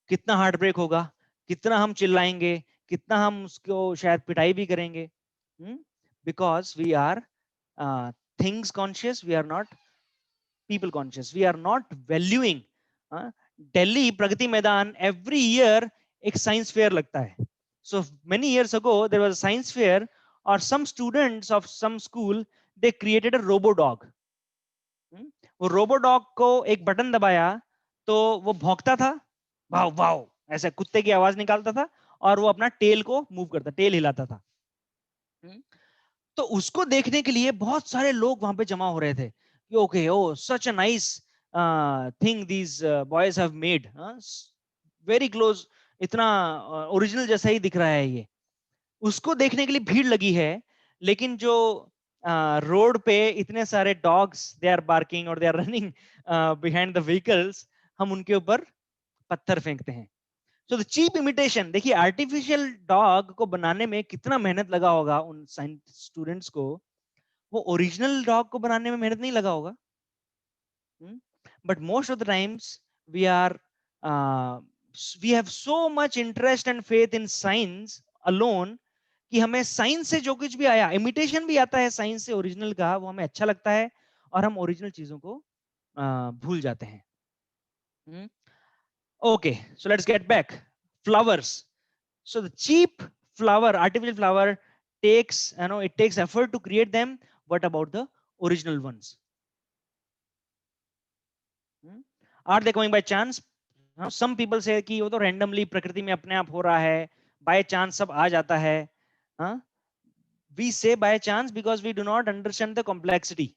कितना heart break होगा, कितना हम चिल्लाएंगे, कितना हम उसको शायद पिटाई भी करेंगे. Because we are things conscious, we are not people conscious. We are not valuing. Delhi Pragati Maidan every year एक science fair लगता है. So many years ago there was a science fair, or some students of some school, they created a robo dog. वो robo dog को एक button दबाया तो वो भौंकता था, वाव वाव ऐसे कुत्ते की आवाज निकालता था, और वो अपना टेल को मूव करता, टेल हिलाता था. तो उसको देखने के लिए बहुत सारे लोग वहां पे जमा हो रहे थे. Okay, oh, such a nice thing these boys have made. Very close, इतना ओरिजिनल जैसा ही दिख रहा है ये. उसको देखने के लिए भीड़ लगी है, लेकिन जो रोड पे इतने सारे डॉग्स, दे आर बार्किंग और they are running behind the vehicles, हम उनके ऊपर पत्थर फेंकते हैं. सो द चीप इमिटेशन, देखिए आर्टिफिशियल डॉग को बनाने में कितना मेहनत लगा होगा उन स्टूडेंट्स को, वो ओरिजिनल डॉग को बनाने में मेहनत नहीं लगा होगा. But most of the times we have so much interest and faith in science alone कि हमें साइंस से जो कुछ भी आया, इमिटेशन भी आता है साइंस से ओरिजिनल का, वो हमें अच्छा लगता है और हम ओरिजिनल चीजों को भूल जाते हैं. Okay, so let's get back. Flowers. So the cheap flower, artificial flower takes, it takes effort to create them. What about the original ones? Are they coming by chance? Some people say कि वो तो randomly प्रकृति में अपने आप हो रहा है, by chance सब आ जाता है. We say by chance because we do not understand the complexity.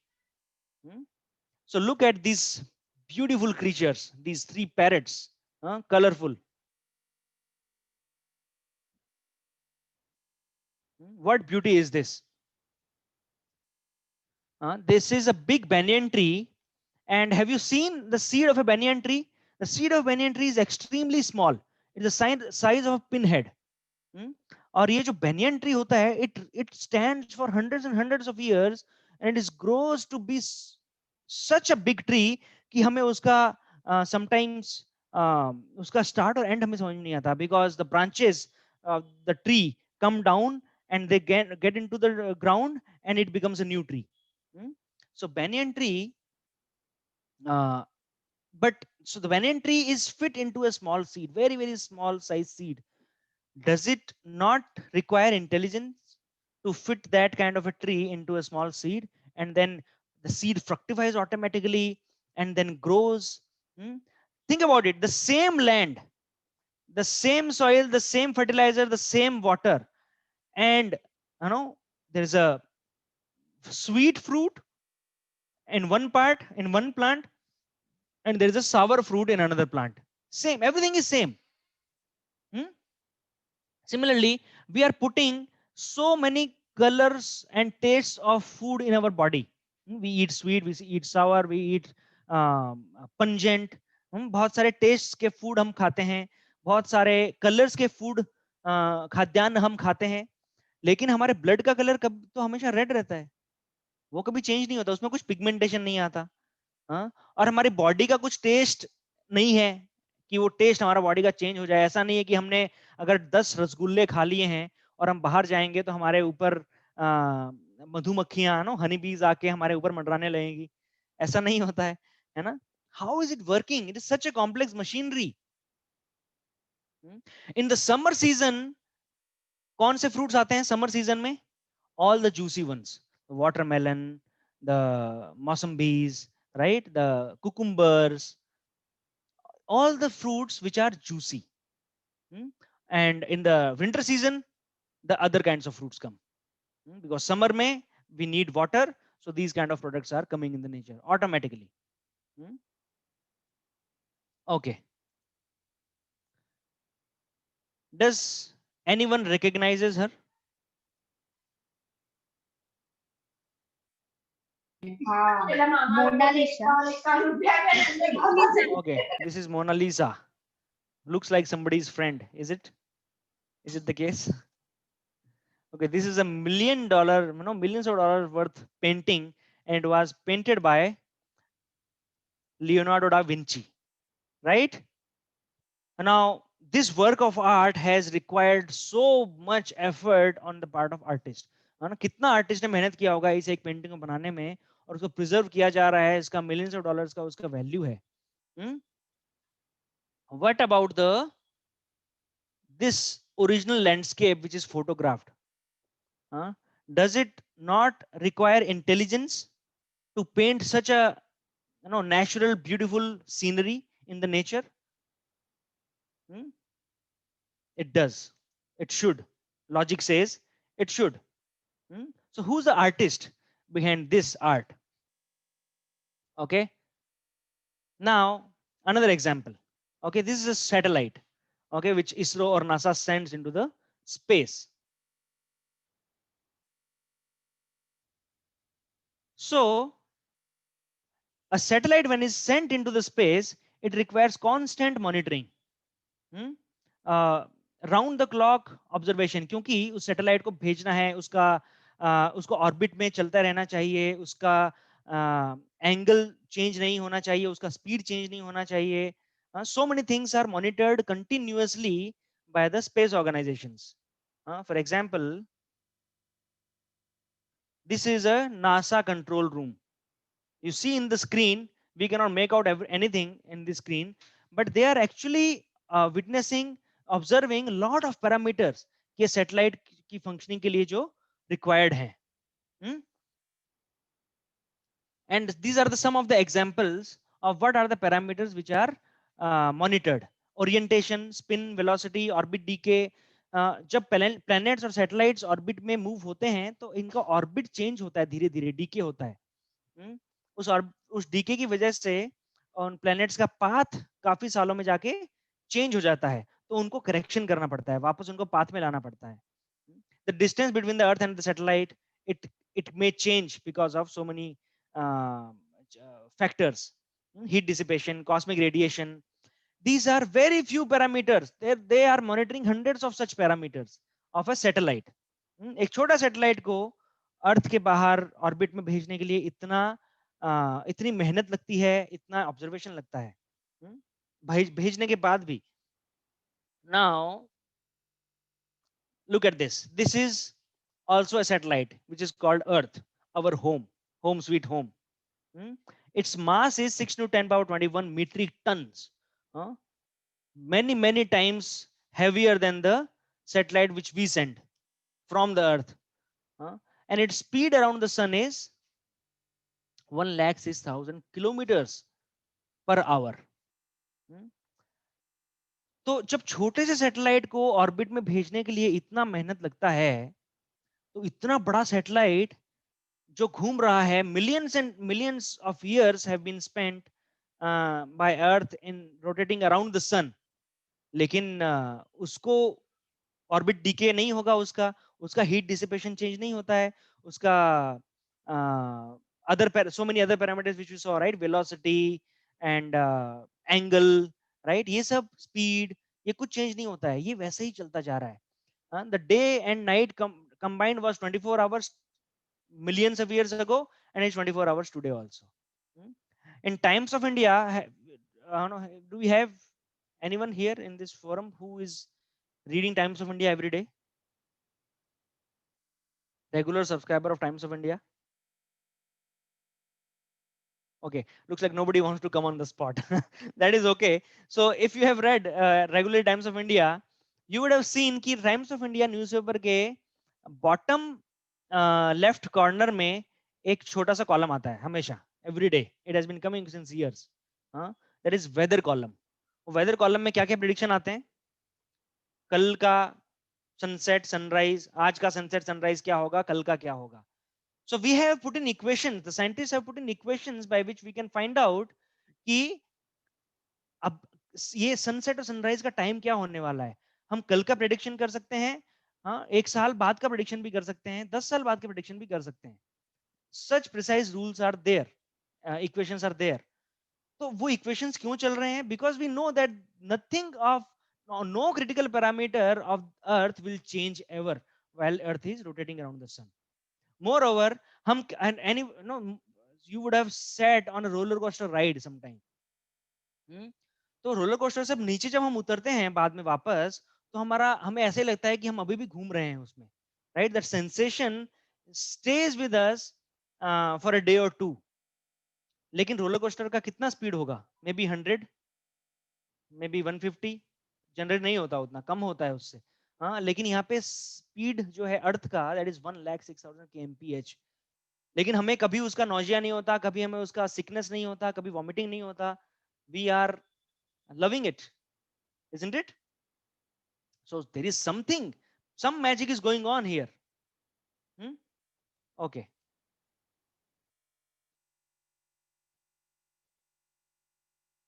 So look at these beautiful creatures, these three parrots, colorful. What beauty is this? This is a big banyan tree. And have you seen the seed of a banyan tree? The seed of banyan tree is extremely small. It's the size of a pinhead. और ये जो banyan tree होता है, it stands for hundreds of years and it grows to be such a big tree कि हमें उसका sometimes उसका start और end हमें समझ नहीं आता, because the branches of the tree come down and they get into the ground and it becomes a new tree. So banyan tree, but so the banyan tree is fit into a small seed, very small size seed. Does it not require intelligence to fit that kind of a tree into a small seed, and then the seed fructifies automatically and then grows? Think about it. The same land, the same soil, the same fertilizer, the same water, and there's a sweet fruit in one part in one plant, and there is a sour fruit in another plant. Same, everything is same. Similarly, we are putting so many colors and tastes of food in our body. We eat sweet, we eat sour, we eat pungent. बहुत सारे test के food हम खाते हैं, बहुत सारे colours के food खाद्यान्न हम खाते हैं, लेकिन हमारे ब्लड का कलर कब तो हमेशा रेड रहता है, वो कभी चेंज नहीं होता, उसमें कुछ पिगमेंटेशन नहीं आता. और हमारी बॉडी का कुछ टेस्ट नहीं है कि वो टेस्ट हमारा बॉडी का चेंज हो जाए. ऐसा नहीं है कि हमने अगर 10 रसगुल्ले खा लिए हैं और हम बाहर जाएंगे तो हमारे ऊपर मधुमक्खियां हनी बीज आके हमारे ऊपर मंडराने लगेंगी. ऐसा नहीं होता है ना. How is it working? It is such a complex machinery. In the summer season कौन से फ्रूट्स आते हैं समर सीजन में? All the juicy ones, watermelon, the mosambis, right? The cucumbers, all the fruits which are juicy. And in the winter season, the other kinds of fruits come. Because summer may we need water, so these kind of products are coming in the nature automatically. Okay. Does anyone recognizes her? Mona Lisa. Okay, this is Mona Lisa. Looks like somebody's friend. Is it? Is it the case? Okay, this is a millions of dollars worth painting, and it was painted by Leonardo da Vinci, right? Now, this work of art has required so much effort on the part of artist. कितना artist ने मेहनत किया होगा इस एक painting को बनाने में, और उसको प्रिजर्व किया जा रहा है, इसका मिलियंस ऑफ डॉलर्स का उसका वैल्यू है. What about this original landscape which is photographed? Does it not require intelligence to paint such a natural, beautiful scenery in the nature? It does. It should. Logic says it should. So who's the artist behind this art? Okay. Now another example. Okay, this is a satellite, okay, which ISRO or NASA sends into the space. So a satellite, when is sent into the space, it requires constant monitoring, round the clock observation, क्योंकि उस satellite को भेजना है, उसको orbit में चलता रहना चाहिए, उसका एंगल चेंज नहीं होना चाहिए, उसका स्पीड चेंज नहीं होना चाहिए. So many things are monitored continuously by the space organizations. For example, this is a NASA control room. You see in the screen, we cannot make out anything in the screen, but they are actually witnessing, observing a lot of parameters कि satellite की functioning के लिए जो required है. And these are the some of the examples of what are the parameters which are monitored. Orientation, spin, velocity, orbit decay. जब planets और satellites orbit में move होते हैं तो इनका orbit change होता है, धीरे धीरे decay होता है. उस decay की वजह से उन planets का path काफी सालों में जाके change हो जाता है, तो उनको correction करना पड़ता है, वापस उनको path में लाना पड़ता है. The distance between the Earth and the satellite, it may change because of so many factors. Heat dissipation, cosmic radiation. These are very few parameters. They are monitoring hundreds of such parameters of a satellite. एक छोटा satellite को अर्थ के बाहर orbit में भेजने के लिए इतनी मेहनत लगती है, इतना ऑब्जर्वेशन लगता है भेजने के बाद भी. Now look at this. This is also a satellite which is called Earth, our home sweet home. Its mass is 6 to 10 power 21 metric tons. Many times heavier than the satellite which we send from the Earth. And its speed around the sun is 1,06,000 kilometers per hour. तो जब छोटे से satellite को orbit में भेजने के लिए इतना मेहनत लगता है, तो इतना बड़ा सैटेलाइट जो घूम रहा है, millions and millions of years have been spent by Earth in rotating around the sun. लेकिन उसको ऑर्बिट डीके नहीं होगा, उसका हीट डिसिपेशन चेंज नहीं होता है, उसका so many other parameters which we saw, right? Velocity and angle, right? ये सब speed, ये कुछ चेंज नहीं होता है, ये वैसे ही चलता जा रहा है. The day and night combined was 24 hours millions of years ago, and it's 24 hours today also. In Times of India, do we have anyone here in this forum who is reading Times of India every day? Regular subscriber of Times of India? Okay, looks like nobody wants to come on the spot. That is okay. So if you have read regular Times of India, you would have seen कि Times of India newspaper के bottom left corner में एक छोटा सा column आता है हमेशा, every day. It has been coming since years. That is weather column. Weather column में क्या क्या prediction आते हैं? कल का sunset sunrise, आज का sunset sunrise क्या होगा, कल का क्या होगा. So we have put in equations, the scientists have put in equations by which we can find out कि अब ये sunset और sunrise का time क्या होने वाला है. हम कल का prediction कर सकते हैं, एक साल बाद का prediction भी कर सकते हैं, 10 साल बाद का prediction भी कर सकते हैं. Such precise rules are there, equations are there. तो वो equations क्यों चल रहे हैं? Because we know that nothing of no critical parameter of Earth will change ever while Earth is rotating around the sun. Moreover, you would have sat on a roller coaster ride sometime. तो roller coaster से नीचे जब हम उतरते हैं बाद में वापस, तो हमें ऐसे लगता है कि हम अभी भी घूम रहे हैं उसमें, right? That sensation stays with us for a day or two. लेकिन रोलर कोस्टर का कितना स्पीड होगा? Maybe 100, maybe 150. जनरेट नहीं होता, उतना कम होता है उससे. लेकिन यहाँ पे स्पीड जो है अर्थ का, that is 1,06,000 kmph. लेकिन हमें कभी उसका नॉजिया नहीं होता, कभी हमें उसका सिकनेस नहीं होता, कभी वॉमिटिंग नहीं होता. We are loving it, isn't it? So there is something, some magic is going on here. Okay.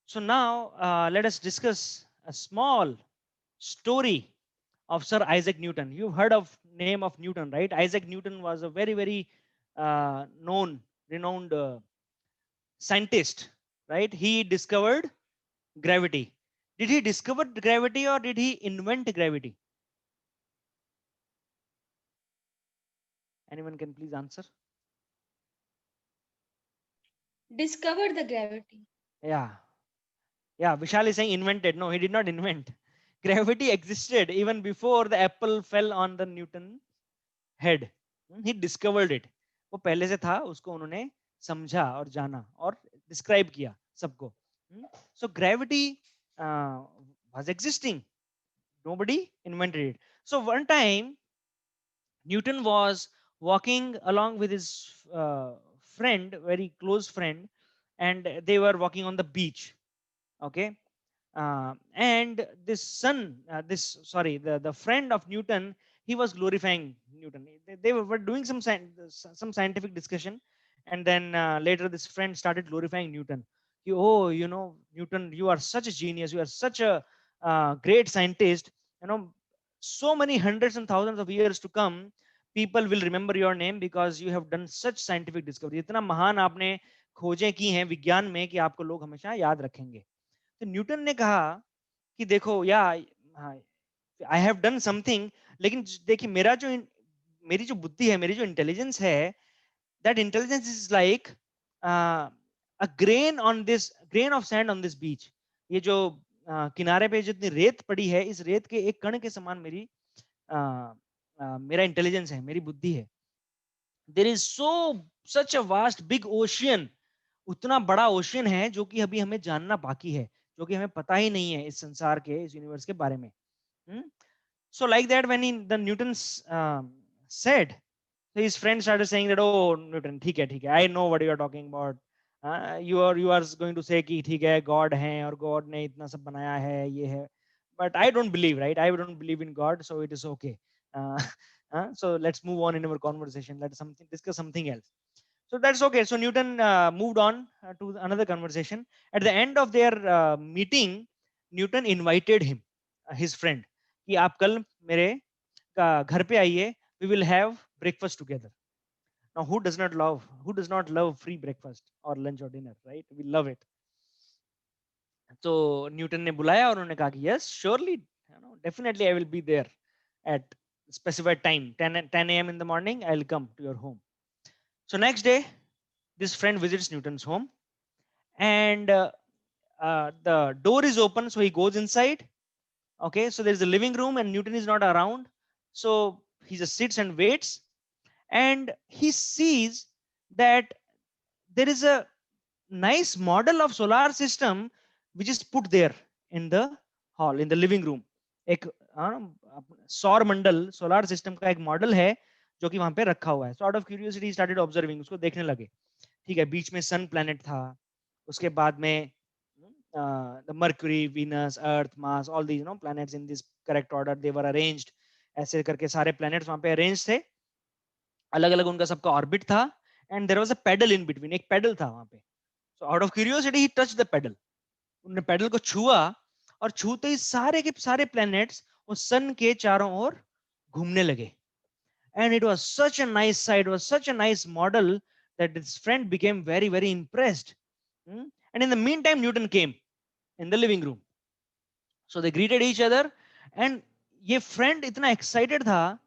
So now let us discuss a small story of Sir Isaac Newton. You've heard of name of Newton, right? Isaac Newton was a very renowned scientist, right? He discovered gravity. Did he discover gravity or did he invent gravity? Anyone can please answer? Discovered the gravity. Yeah, Vishal is saying invented. No, he did not invent. Gravity existed even before the apple fell on the Newton head. He discovered it. वो पहले से था, उसको उन्होंने समझा और जाना और describe किया सबको. So gravity was existing. Nobody invented it. So one time Newton was walking along with his friend, very close friend, and they were walking on the beach. Okay. And this the friend of Newton, he was glorifying Newton. They were doing some scientific discussion, and then later this friend started glorifying Newton. Oh, Newton, you are such a genius. You are such a great scientist. So many hundreds and thousands of years to come, people will remember your name because you have done such scientific discovery. इतना महान आपने खोजें की हैं विज्ञान में कि आपको लोग हमेशा याद रखेंगे. तो न्यूटन ने कहा कि देखो या आई हैव डन समथिंग, लेकिन देखिए मेरी जो बुद्धि है, मेरी जो इंटेलिजेंस है, that intelligence is like a grain of sand on this beach. ये जो किनारे पे जितनी रेत पड़ी है, इस रेत के एक कण के समान मेरा इंटेलिजेंस है, मेरी बुद्धि है. There is such a vast big ocean. उतना बड़ा ओशियन है जो कि अभी हमें जानना बाकी है, जो कि हमें पता ही नहीं है इस संसार के, इस यूनिवर्स के बारे में. So like that, when the Newton said, his friend started saying that, oh Newton, ठीक है, I know what you are talking about. You are going to say कि ठीक है God है और God ने इतना सब बनाया है, ये है. But I don't believe, right? I don't believe in God, so it is okay. So let's move on in our conversation. Let's discuss something else. So that's okay. So Newton moved on to another conversation. At the end of their meeting, Newton invited him, his friend, कि आप कल मेरे घर पे आइए, we will have breakfast together. Now who does not love free breakfast or lunch or dinner, right? We love it. तो Newton ने बुलाया और उन्होंने कहा कि yes, surely, definitely I will be there at specified time, 10 a.m. in the morning. I'll come to your home. So next day, this friend visits Newton's home, and the door is open, so he goes inside. Okay, so there's a living room, and Newton is not around, so he just sits and waits, and he sees that there is a nice model of solar system which is put there in the hall, in the living room. एक सौर मंडल, solar system का एक model है जो कि वहां पे रखा हुआ है. So out of curiosity he started observing, उसको देखने लगे. ठीक है, बीच में सन प्लैनेट था, उसके बाद में the Mercury, Venus, Earth, Mars, all these planets in this correct order, they were arranged. ऐसे करके सारे planets वहां पे arranged थे, अलग अलग उनका सबका ऑर्बिट था, and there was a pedal in between, एक pedal था वहां पे. So out of curiosity he touched the pedal. उन्होंने pedal को छुआ, और छूते ही सारे के सारे planets उस सन के चारों ओर घूमने लगे. And it was such a nice sight, it was such a nice model that his friend became very, very impressed. And in the meantime, Newton came in the living room. So they greeted each other, and ये friend इतना excited था,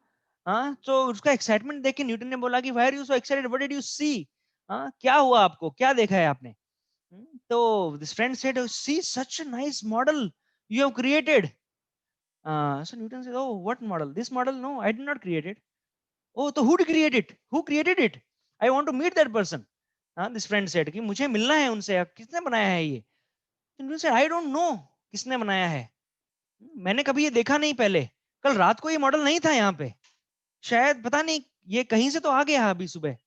तो उसका excitement देख के Newton ने बोला कि why are you so excited? What did you see? क्या हुआ आपको? क्या देखा है आपने? तो this friend said, oh, see, such a nice model you have created. So Newton said, oh, what model? This model? No, I did not create it. Oh, so who created it? Who created it? I want to meet that person. This friend said कि मुझे मिलना है उनसे, किसने बनाया है ये? Newton said, I don't know किसने बनाया है, मैंने कभी ये देखा नहीं पहले, कल रात को ये मॉडल नहीं था यहाँ पे, शायद पता नहीं ये कहीं से तो आ गया अभी सुबह.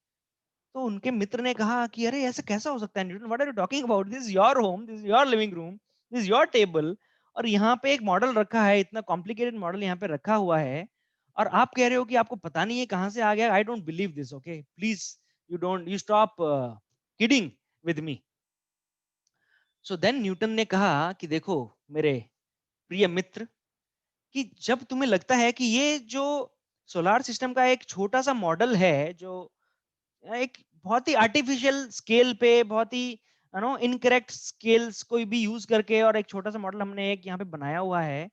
तो उनके मित्र ने कहा कि अरे ऐसा कैसा हो सकता है Newton, what are you talking about, this is your home, this is your living room, this is your table, और यहाँ पे एक मॉडल रखा है, इतना कॉम्प्लिकेटेड मॉडल यहाँ पे रखा हुआ है, और आप कह रहे हो कि आपको पता नहीं है कहाँ से आ गया. I don't believe this. Okay, please you stop kidding with me. So then Newton ने कहा कि देखो मेरे प्रिय मित्र, कि जब तुम्हें लगता है कि ये जो सोलार सिस्टम का एक छोटा सा मॉडल है, जो एक बहुत ही आर्टिफिशियल स्केल पे, बहुत ही इनकरेक्ट स्केल्स कोई भी यूज करके, और एक छोटा सा मॉडल हमने एक यहाँ पे बनाया हुआ है,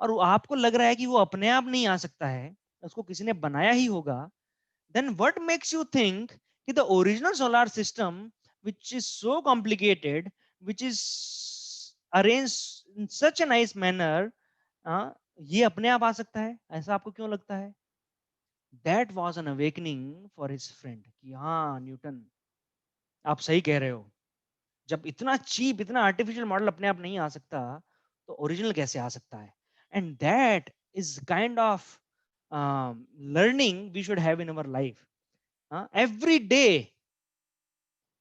और आपको लग रहा है कि वो अपने आप नहीं आ सकता है, उसको किसी ने बनाया ही होगा, then what makes you think कि the original solar system which is so complicated, which is arranged in such a nice manner, ये अपने आप आ सकता है? ऐसा आपको क्यों लगता है? That was an awakening for his friend कि हाँ न्यूटन, आप सही कह रहे हो, जब इतना चीप, इतना आर्टिफिशियल मॉडल अपने आप नहीं आ सकता, तो ओरिजिनल कैसे आ सकता है? And that is kind of learning we should have in our life. Every day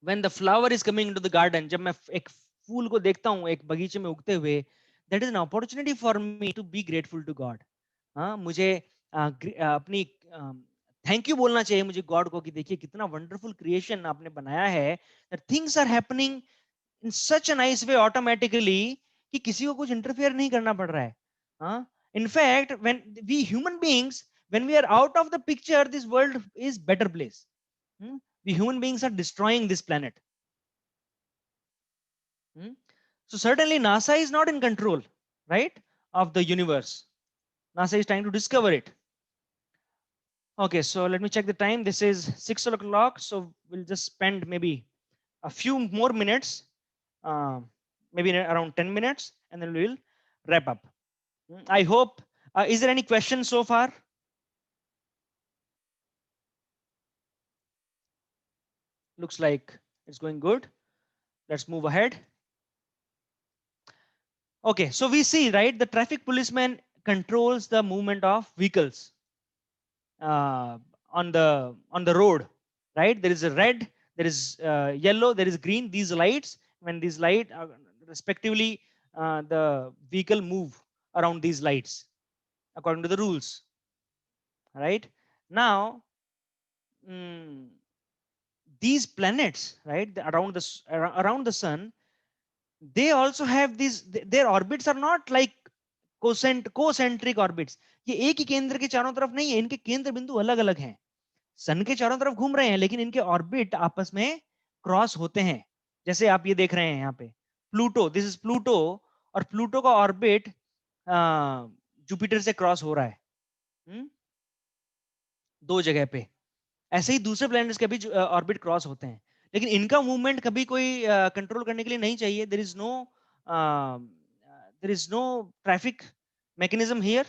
when the flower is coming into the garden, जब मैं एक फूल को देखता हूँ एक बगीचे में उगते हुए, that is an opportunity for me to be grateful to God. मुझे अपनी थैंक यू बोलना चाहिए मुझे गॉड को कि देखिए कितना वंडरफुल क्रिएशन आपने बनाया है, that things are happening in such a nice way automatically कि किसी को कुछ इंटरफेयर नहीं करना पड़ रहा है. In fact, when we human beings, when we are out of the picture, this world is better place. We human beings are destroying this planet. So certainly NASA is not in control, right, of the universe. NASA is trying to discover it. Okay, so let me check the time. This is 6 o'clock, so we'll just spend maybe a few more minutes, maybe around 10 minutes, and then we'll wrap up. I hope, is there any questions so far? Looks like it's going good. Let's move ahead. Okay, so we see, right, the traffic policeman controls the movement of vehicles on the road, right? There is a red, there is yellow, there is green. These lights, when these light respectively, the vehicle move around these lights according to the rules, right? Now, these planets, right, around the sun, they also have these, their orbits are not like concentric orbits. ये एक ही केंद्र के चारों तरफ नहीं है, इनके केंद्र बिंदु अलग अलग हैं. सन के चारों तरफ घूम रहे हैं, लेकिन इनके ऑर्बिट आपस में क्रॉस होते हैं. जैसे आप ये देख रहे हैं यहाँ पे प्लूटो, दिस इज प्लूटो, और प्लूटो का ऑर्बिट जुपिटर से क्रॉस हो रहा है दो जगह पे. ऐसे ही दूसरे प्लैनेट्स के भी ऑर्बिट क्रॉस होते हैं, लेकिन इनका मूवमेंट कभी कोई कंट्रोल करने के लिए नहीं चाहिए. There is no traffic mechanism here.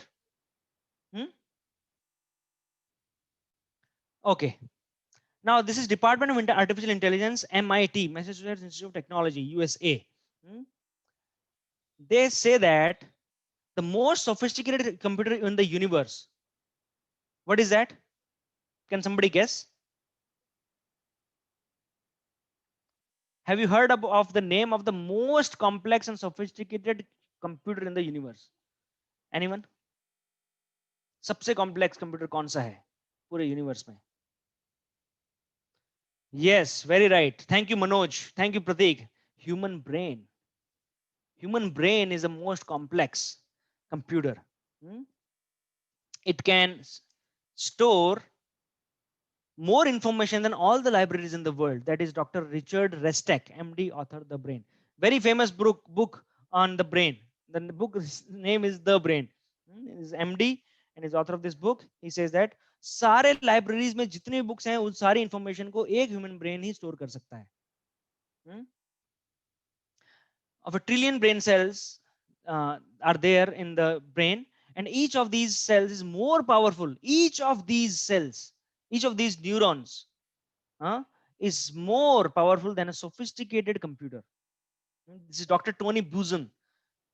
Okay. Now this is Department of Artificial Intelligence, MIT, Massachusetts Institute of Technology, USA. They say that the most sophisticated computer in the universe, what is that? Can somebody guess? Have you heard of the name of the most complex and sophisticated computer in the universe? Anyone? सबसे complex computer कौन सा है पूरे universe में? Yes, very right. Thank you, Manoj. Thank you, Prateek. Human brain. Human brain is the most complex computer. It can store more information than all the libraries in the world. That is Dr. Richard Restek, MD, author of The Brain. Very famous book on the brain. The book name is The Brain. He is MD and is author of this book. He says that सारे libraries में जितने books हैं उन सारी information को एक human brain ही store कर सकता है. Of a trillion brain cells are there in the brain, and each of these cells is more powerful. Each of these cells, each of these neurons is more powerful than a sophisticated computer. This is Dr. Tony Buzan,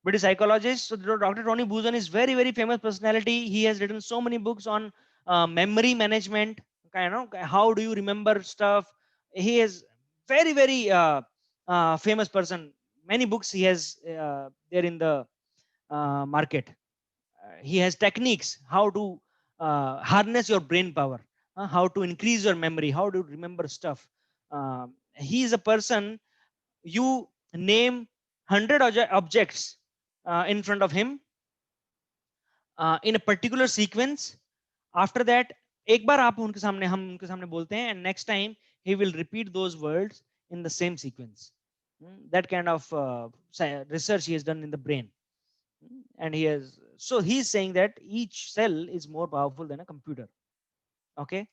British psychologist. So Dr. Tony Buzan is very, very famous personality. He has written so many books on memory management, how do you remember stuff. He is very, very famous person. Many books he has there in the market. He has techniques how to harness your brain power, how to increase your memory, how to remember stuff. He is a person, you name 100 objects in front of him in a particular sequence. After that, एक बार आप उनके सामने, हम उनके सामने बोलते हैं, and next time he will repeat those words in the same sequence. That kind of research he has done in the brain, and he has. So he's saying that each cell is more powerful than a computer. Okay.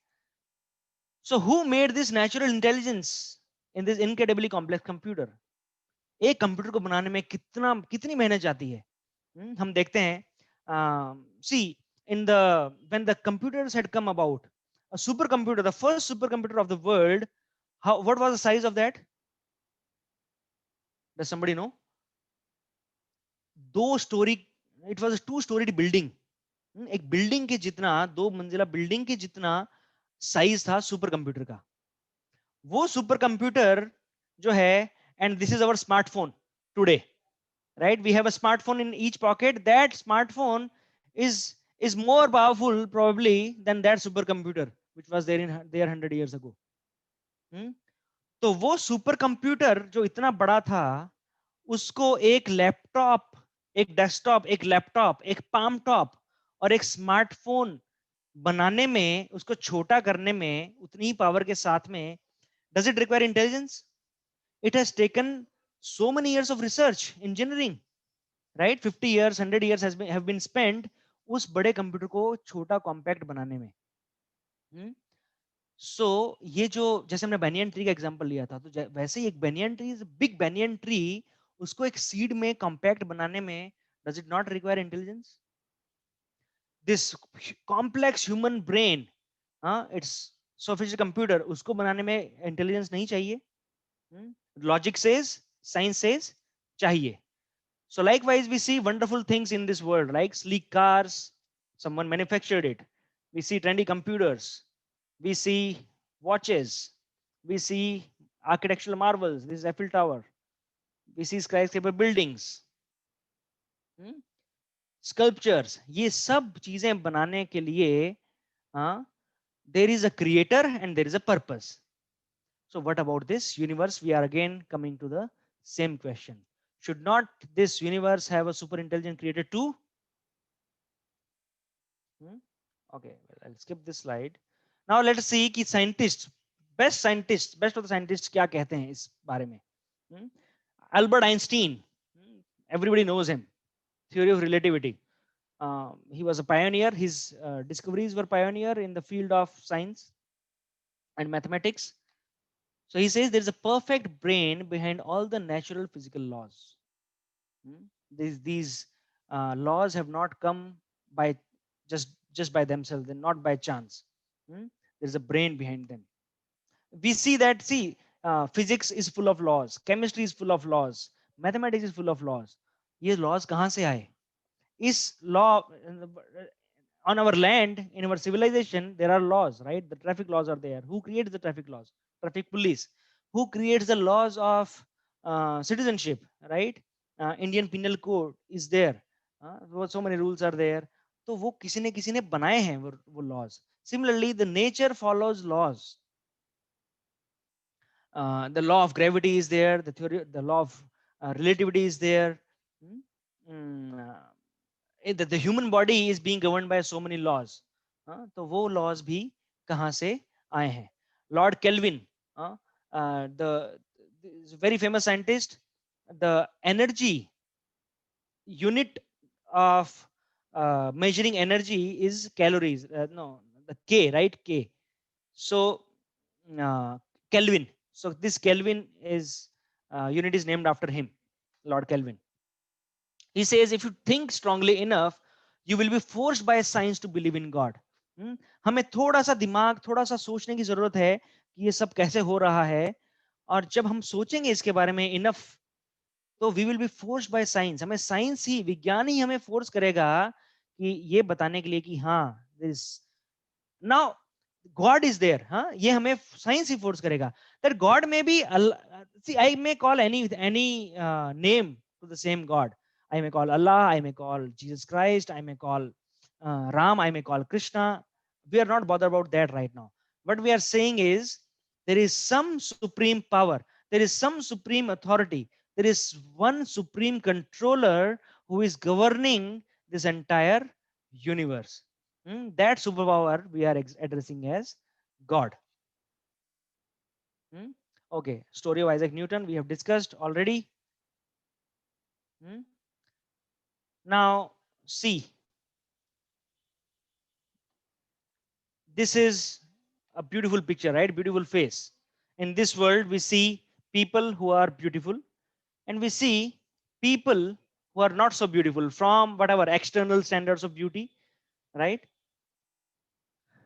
So who made this natural intelligence in this incredibly complex computer? एक computer को बनाने में कितनी मेहनत जाती है. हम देखते हैं. See. When the computers had come about, a supercomputer, the first supercomputer of the world, what was the size of that? Does somebody know? It was a 2-storied building. एक बिल्डिंग के जितना, 2 मंजिला बिल्डिंग के जितना size था super computer का. वो super computer जो है, and this is our smartphone today, right? We have a smartphone in each pocket. That smartphone is more powerful probably than that supercomputer which was there 100 years ago. तो वो supercomputer जो इतना बड़ा था, उसको एक लैपटॉप, एक डेस्कटॉप, एक लैपटॉप, एक पाम टॉप और एक स्मार्टफोन बनाने में, उसको छोटा करने में उतनी ही पावर के साथ में, does it require intelligence? It has taken so many years of research, engineering, right? 50 years, 100 years have been spent उस बड़े कंप्यूटर को छोटा कॉम्पैक्ट बनाने में. सो ये जो, जैसे हमने banyan tree का एग्जांपल लिया था, तो वैसे ही एक banyan tree is a big banyan tree, उसको एक सीड में कॉम्पैक्ट बनाने में does it not require intelligence? This complex human brain, it's sophisticated computer, उसको बनाने में इंटेलिजेंस नहीं चाहिए. Logic says, science says चाहिए. So likewise we see wonderful things in this world, like sleek cars, someone manufactured it. We see trendy computers, we see watches, we see architectural marvels, this is Eiffel Tower, we see skyscraper buildings, sculptures. ये सब चीजें बनाने के लिए there is a creator and there is a purpose. So what about this universe? We are again coming to the same question. Should not this universe have a super intelligent creator too? Okay, well, I'll skip this slide. Now let us see कि scientists, best of the scientists क्या कहते हैं इस बारे में. Albert Einstein, everybody knows him. Theory of relativity. He was a pioneer. His discoveries were pioneer in the field of science and mathematics. So he says there is a perfect brain behind all the natural physical laws. These laws have not come by just by themselves, they're not by chance. There's a brain behind them. We see that, physics is full of laws, chemistry is full of laws, mathematics is full of laws. ये laws कहाँ से आए? Is law on our land, in our civilization, there are laws, right? The traffic laws are there. Who creates the traffic laws? Traffic police. Who creates the laws of citizenship, right? Indian Penal Code is there. So many rules are there. तो वो किसी ने बनाए हैं वो laws. Similarly, the nature follows laws. The law of gravity is there. The law of relativity is there. The human body is being governed by so many laws. तो वो laws भी कहाँ से आए हैं? Lord Kelvin, the very famous scientist, the energy unit of measuring energy is calories. No, the K, right? K. So Kelvin. So this Kelvin is unit is named after him, Lord Kelvin. He says if you think strongly enough, you will be forced by science to believe in God. हमें थोड़ा सा दिमाग, थोड़ा सा सोचने की जरूरत है कि ये सब कैसे हो रहा है, और जब हम सोचेंगे इसके बारे में इनफ, तो we will be forced by science. हमें साइंस ही, विज्ञान ही हमें फोर्स करेगा कि ये बताने के लिए कि हाँ, this now God is there. ये हमें साइंस ही फोर्स करेगा. That God may be, see, I may call any name to the same God. I may call Allah, I may call Jesus Christ, I may call Ram, I may call Krishna. We are not bothered about that right now. What we are saying is there is some supreme power, there is some supreme authority, there is one supreme controller who is governing this entire universe. That superpower we are addressing as God. Okay, story of Isaac Newton we have discussed already. Now see, this is a beautiful picture, right? Beautiful face. In this world we see people who are beautiful, and we see people who are not so beautiful from whatever external standards of beauty, right?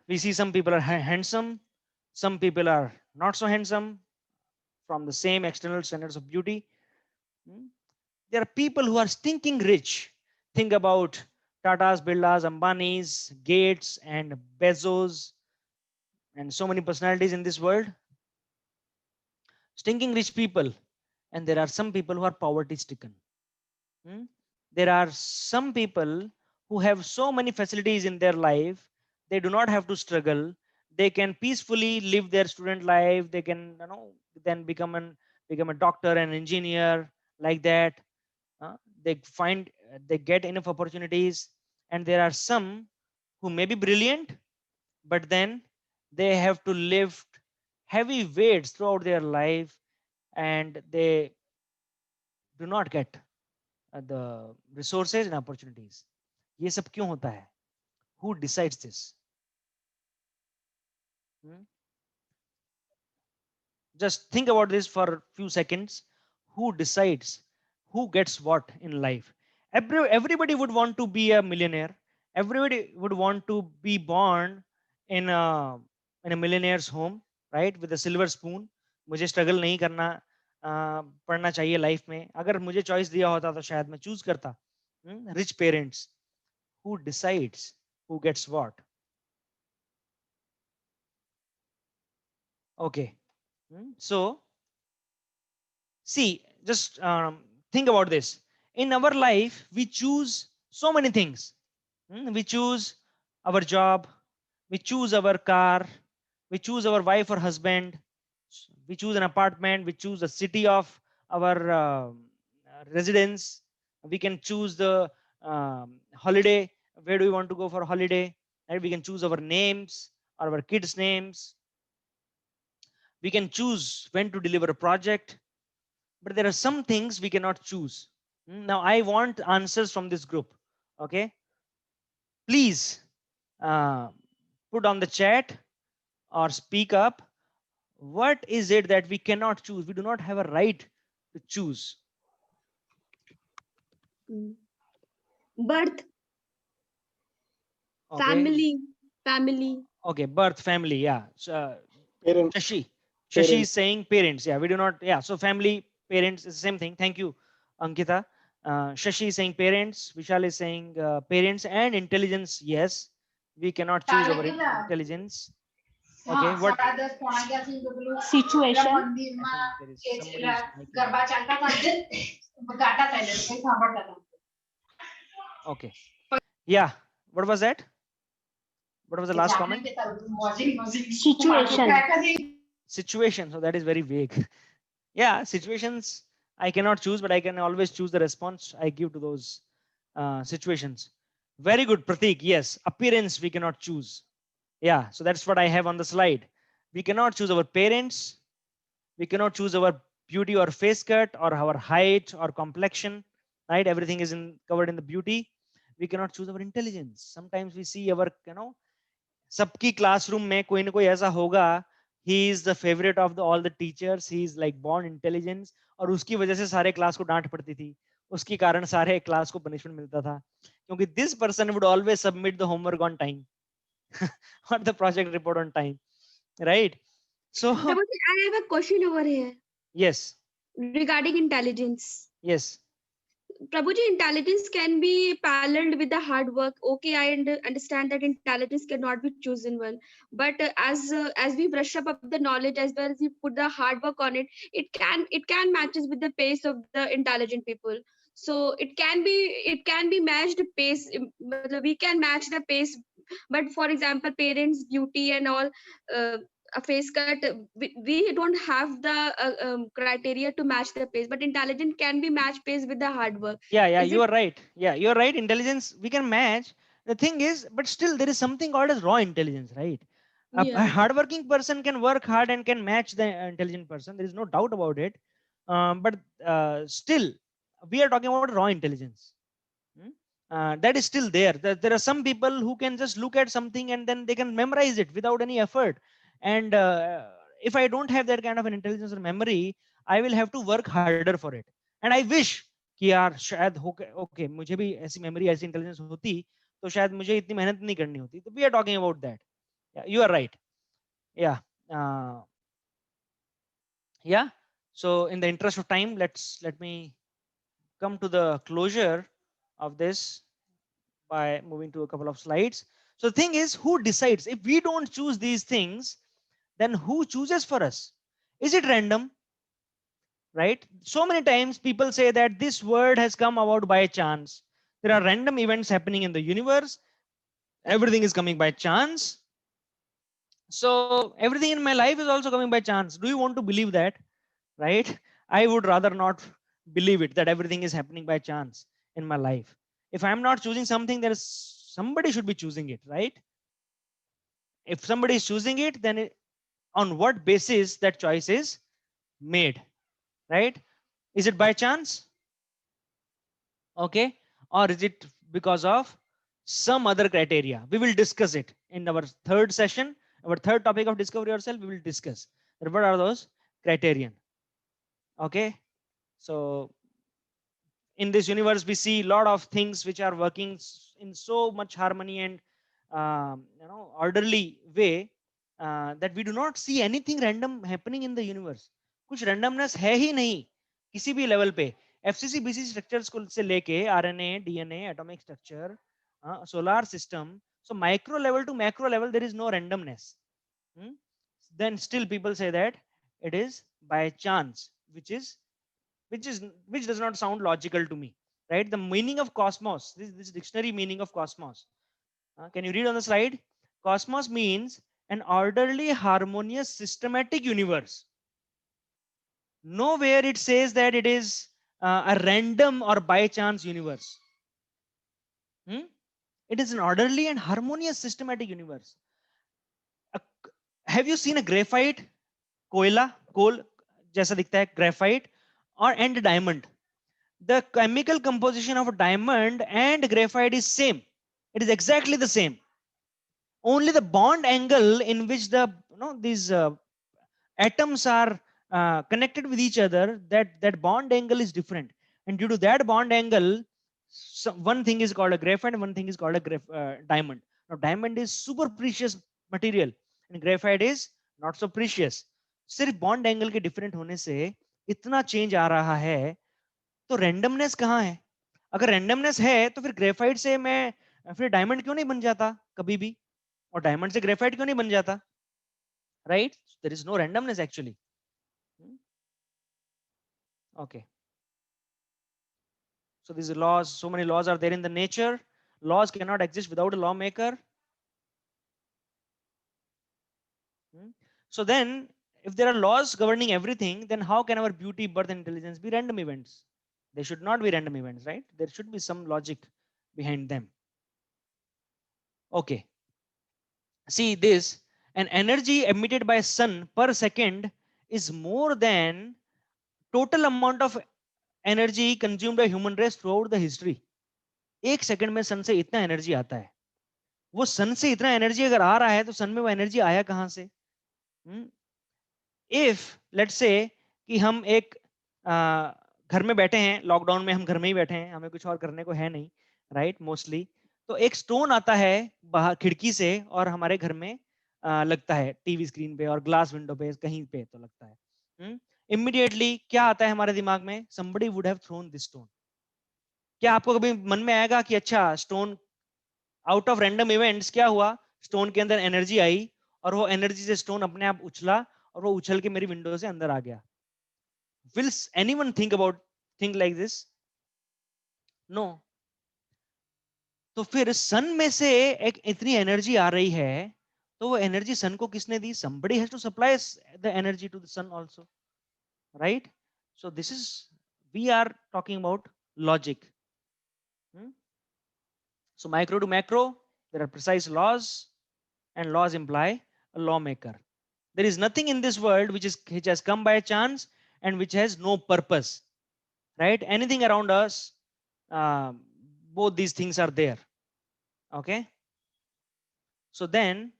We see some people are handsome, some people are not so handsome from the same external standards of beauty. There are people who are stinking rich. Think about Tata's, Birla's, Ambani's, Gates, and Bezos, and so many personalities in this world. Stinking rich people. And there are some people who are poverty stricken. There are some people who have so many facilities in their life, they do not have to struggle. They can peacefully live their student life. They can, then become a doctor, an engineer, like that. They get enough opportunities. And there are some who may be brilliant, but then they have to lift heavy weights throughout their life, and they do not get the resources and opportunities. ये सब क्यों होता है? Who decides this? Just think about this for a few seconds. Who decides who gets what in life? Everybody would want to be a millionaire. Everybody would want to be born in a millionaire's home, right? With a silver spoon. मुझे struggle नहीं करना पढ़ना चाहिए life में. अगर मुझे choice दिया होता तो शायद मैं choose करता. Rich parents. Who decides who gets what? Okay. So, see, just think about this. In our life, we choose so many things. We choose our job, we choose our car, we choose our wife or husband, we choose an apartment, we choose the city of our residence. We can choose the holiday. Where do we want to go for a holiday? And we can choose our names or our kids' names. We can choose when to deliver a project, but there are some things we cannot choose. Now I want answers from this group. Okay, please put on the chat or speak up. What is it that we cannot choose? We do not have a right to choose. Birth. Okay. Family. Okay, birth, family. Yeah. Parents. Shashi Parents. is saying parents. Yeah, we do not. Yeah, so family, parents is the same thing. Thank you, Ankita. Shashi is saying parents. Vishal is saying parents and intelligence. Yes, we cannot choose our intelligence. Okay, what Situation. Okay. Yeah. What was that? What was the last comment? Situation. So that is very vague. Yeah, situations I cannot choose, but I can always choose the response I give to those situations. Very good, Pratik. Yes, appearance we cannot choose. Yeah, so that's what I have on the slide. We cannot choose our parents. We cannot choose our beauty or face cut or our height or complexion, right? Everything is covered in the beauty. We cannot choose our intelligence. Sometimes we see our, सबकी classroom में कोई ना कोई ऐसा होगा, he is the favorite of all the teachers, he is like born intelligence, और उसकी वजह से सारे क्लास को डांट पड़ती थी, उसके कारण सारे क्लास को पनिशमेंट मिलता था, क्योंकि this person would always submit the homework on time or the project report on time, right? So I have a question over here. Yes. Regarding intelligence. Yes. Prabhuji, intelligence can be paralleled with the hard work. Okay, I understand that intelligence cannot be chosen one, but as we brush up the knowledge, as well as we put the hard work on it, it can matches with the pace of the intelligent people. So it can be matched pace. We can match the pace, but for example, parents' beauty and all. A face cut, we don't have the criteria to match the pace, but intelligence can be matched pace with the hard work. Yeah, you are right. Yeah, you're right. Intelligence we can match. The thing is, but still there is something called as raw intelligence, right? A hardworking person can work hard and can match the intelligent person. There is no doubt about it. But still, we are talking about raw intelligence. That is still there. There are some people who can just look at something and then they can memorize it without any effort. And if I don't have that kind of an intelligence or memory, I will have to work harder for it. And I wish कि यार शायद okay मुझे भी ऐसी memory ऐसी intelligence होती तो शायद मुझे इतनी मेहनत नहीं करनी होती. तो we are talking about that. Yeah, you are right. Yeah. Yeah. So in the interest of time, let me come to the closure of this by moving to a couple of slides. So the thing is, who decides? If we don't choose these things, then who chooses for us? Is it random? Right? So many times people say that this word has come about by chance. There are random events happening in the universe. Everything is coming by chance. So everything in my life is also coming by chance. Do you want to believe that? Right? I would rather not believe it, that everything is happening by chance in my life. If I'm not choosing something, somebody should be choosing it, right? If somebody is choosing it, then on what basis that choice is made, right? Is it by chance? Okay, or is it because of some other criteria? We will discuss it in our third session, our third topic of discover yourself. We will discuss what are those criterion. Okay, so in this universe we see a lot of things which are working in so much harmony and orderly way, that we do not see anything random happening in the universe. कुछ randomness है ही नहीं किसी भी level पे. FCC BCC structures को से लेके RNA, DNA, atomic structure, solar system, so micro level to macro level there is no randomness. Then still people say that it is by chance, which does not sound logical to me, right? The meaning of cosmos, this dictionary meaning of cosmos, can you read on the slide? Cosmos means an orderly, harmonious, systematic universe. Nowhere it says that it is a random or by chance universe. It is an orderly and harmonious, systematic universe. Have you seen a graphite? कोयला, कोल जैसा दिखता है, graphite or and diamond. The chemical composition of a diamond and graphite is same. It is exactly the same. Only the bond angle in which these atoms are connected with each other, that bond angle is different, and due to that bond angle, one thing is called a graphite and one thing is called a diamond. Now diamond is super precious material and graphite is not so precious. सिर्फ bond angle के different होने से इतना change आ रहा है, तो randomness कहाँ है? अगर रेंडमनेस है तो फिर ग्रेफाइट से मैं फिर डायमंड क्यों नहीं बन जाता कभी भी, और डायमंड से ग्रेफाइट क्यों नहीं बन जाता, right? There is no randomness actually. Okay, so these laws, so many laws are there in the nature. Laws cannot exist without a lawmaker. So then if there are laws governing everything, then how can our beauty, birth and intelligence be random events? They should not be random events, right? There should be some logic behind them. Okay, see this, an energy emitted by sun per second is more than total amount of energy consumed by human race throughout the history. एक second में सन से इतना energy आता है. वो सन से इतना energy अगर आ रहा है तो सन में वो एनर्जी आया कहां से? इफ लेट्स से कि हम एक घर में बैठे हैं, लॉकडाउन में हम घर में ही बैठे हैं, हमें कुछ और करने को है नहीं, राइट, मोस्टली, तो एक स्टोन आता है बाहर खिड़की से और हमारे घर में लगता है, टीवी स्क्रीन पे और ग्लास विंडो पे कहीं पे तो लगता है. इमीडिएटली क्या आता है हमारे दिमाग में? somebody would have thrown this stone. क्या आपको कभी मन में आएगा कि अच्छा stone out of random events क्या हुआ, स्टोन के अंदर एनर्जी आई और वो एनर्जी से स्टोन अपने आप उछला और वो उछल के मेरी विंडो से अंदर आ गया? Will anyone think like this? No. तो फिर सन में से एक इतनी एनर्जी आ रही है, तो वो एनर्जी सन को किसने दी? somebody has to supply the energy to the sun also, right? So this is, we are talking about logic. So micro to macro, there are precise laws, and laws imply a lawmaker. There is nothing in this world which has come by chance and which has no purpose, right? Anything around us, both these things are there. Okay, so then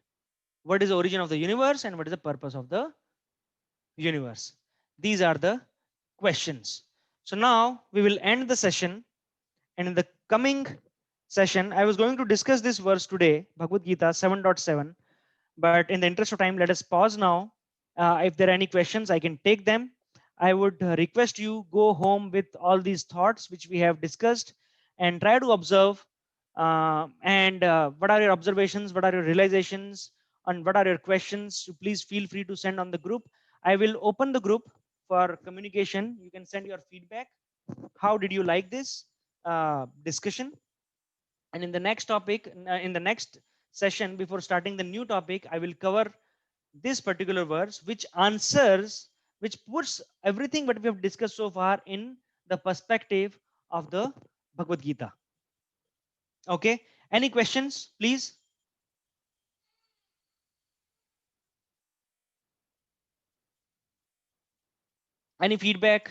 what is the origin of the universe and what is the purpose of the universe? These are the questions. So now we will end the session, and in the coming session I was going to discuss this verse today, Bhagavad Gita 7.7, but in the interest of time let us pause now. If there are any questions I can take them. I would request you go home with all these thoughts which we have discussed and try to observe, and what are your observations, what are your realizations, and what are your questions? So please feel free to send on the group. I will open the group for communication. You can send your feedback. How did you like this discussion? And in the next topic, in the next session, before starting the new topic, I will cover this particular verse which answers, which puts everything what we have discussed so far in the perspective of the Bhagavad Gita. Okay, any questions please? Any feedback?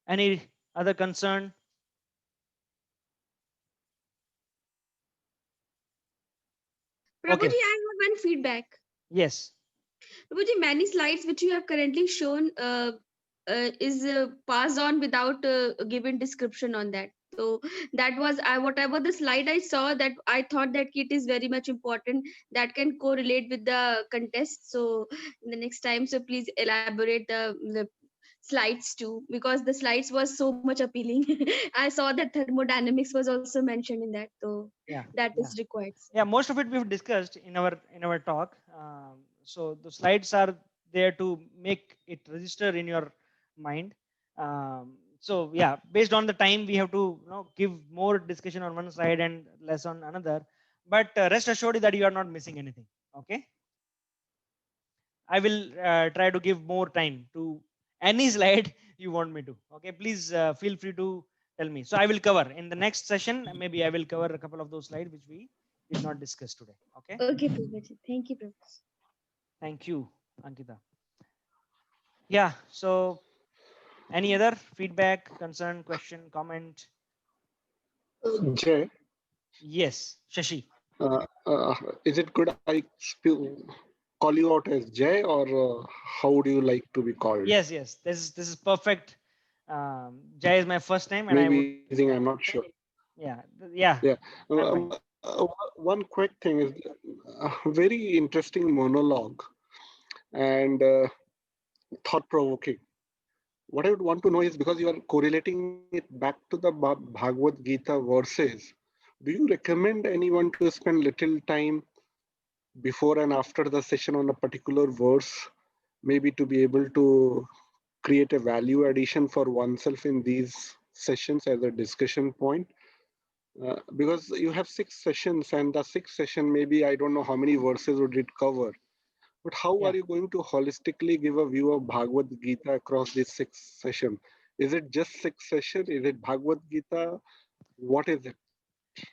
Any other concern? Prabhuji, Okay. I have one feedback. Yes. Prabhuji, many slides which you have currently shown is passed on without giving description on that. So that was whatever the slide I saw, that I thought that it is very much important, that can correlate with the contest. So in the next time, so please elaborate the slides too, because the slides was so much appealing. I saw that thermodynamics was also mentioned in that, so Yeah. that Yeah. is required. Yeah. Most of it we've discussed in our talk. So the slides are there to make it register in your mind. So yeah, based on the time, we have to give more discussion on one slide and less on another. But rest assured that you are not missing anything. Okay. I will try to give more time to any slide you want me to. Okay, please feel free to tell me. So I will cover in the next session. Maybe I will cover a couple of those slides which we did not discuss today. Okay. Okay, Prabhuji. Thank you, Prabhuji. Thank you, Ankita. Yeah. So any other feedback, concern, question, comment? Jay, Yes, Shashi. uh, uh, is it good I call you out as Jay, or how would you like to be called? Yes, yes. This is perfect. Jai is my first name, and I would. Maybe using, I'm not sure. Yeah. Yeah. Yeah. I'm fine. One quick thing is a very interesting monologue and thought-provoking. What I would want to know is, because you are correlating it back to the Bhagavad Gita verses, do you recommend anyone to spend little time before and after the session on a particular verse, maybe to be able to create a value addition for oneself in these sessions as a discussion point? Because you have 6 sessions, and the sixth session, maybe I don't know how many verses would it cover, but how Yeah. are you going to holistically give a view of Bhagavad Gita across these 6 sessions? Is it just 6 sessions? Is it Bhagavad Gita? What is it?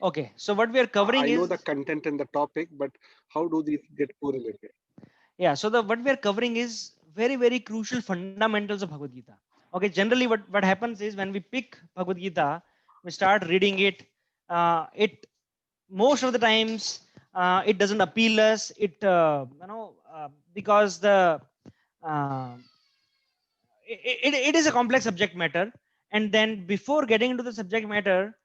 Okay. So what we are covering I know is. the content and the topic, but how do these get correlated? Yeah, so the what we are covering is very crucial fundamentals of Bhagavad Gita. Okay, generally what happens is, when we pick Bhagavad Gita, we start reading it. It most of the times it doesn't appeal us. It because the uh, it is a complex subject matter, and then before getting into the subject matter,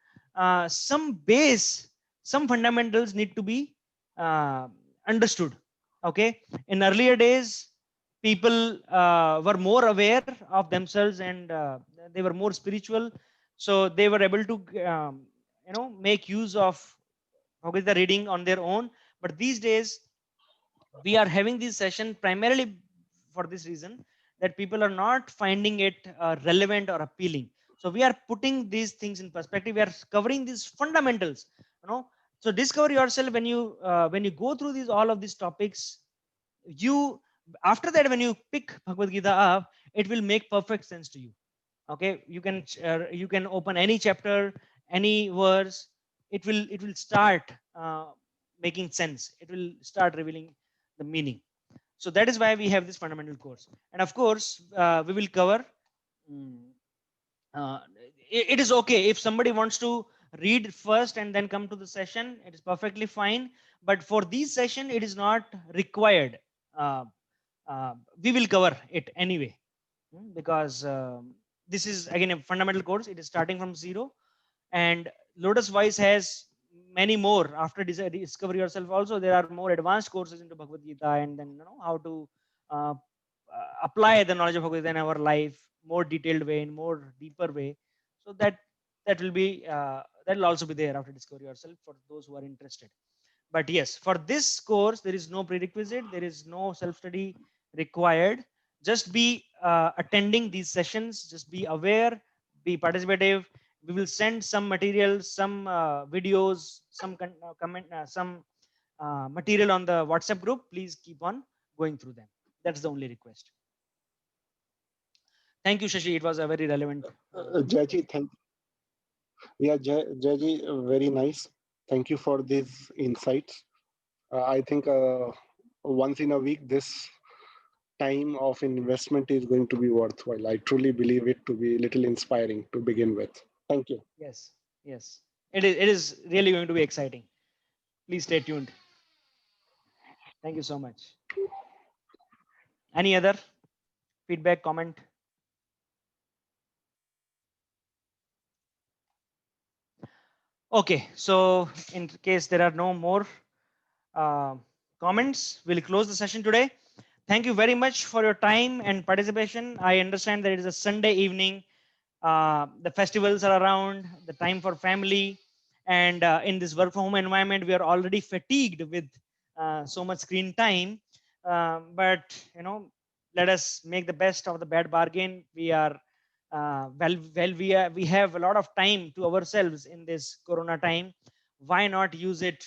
some fundamentals need to be uh, understood. Okay, in earlier days, people were more aware of themselves, and they were more spiritual, so they were able to make use of the reading on their own. But these days, we are having this session primarily for this reason, that people are not finding it relevant or appealing. So we are putting these things in perspective. We are covering these fundamentals. So discover yourself when you go through these all of these topics. You After that, when you pick Bhagavad Gita up, it will make perfect sense to you. Okay, you can open any chapter, any verse. It will start making sense. It will start revealing the meaning. So that is why we have this fundamental course. And of course, we will cover mm, uh, it is okay if somebody wants to read first and then come to the session. It is perfectly fine, but for this session it is not required. uh, we will cover it anyway. Because this is again a fundamental course. It is starting from zero, and Lotus Voice has many more. After discover yourself also, there are more advanced courses into Bhagavad Gita, and then how to uh, apply the knowledge of Bhagavad Gita in our life more detailed way, in more deeper way. So that will be that will also be there after discover yourself for those who are interested. But yes, for this course there is no prerequisite, there is no self study required. Just be attending these sessions, just be aware, be participative. We will send some materials, some videos, some comment, some material on the WhatsApp group. Please keep on going through them. That's the only request. Thank you, Shashi. It was a very relevant. Jaji, Jaji, very nice. Thank you for these insights. I think once in a week, this time of investment is going to be worthwhile. I truly believe it to be a little inspiring to begin with. Thank you. Yes, yes. It is really going to be exciting. Please stay tuned. Thank you so much. Any other feedback, comment? Okay, so in case there are no more comments, we'll close the session today. Thank you very much for your time and participation. I understand that it is a Sunday evening. The festivals are around, the time for family, and in this work from home environment, we are already fatigued with so much screen time. But let us make the best of the bad bargain. We are we have a lot of time to ourselves in this Corona time. Why not use it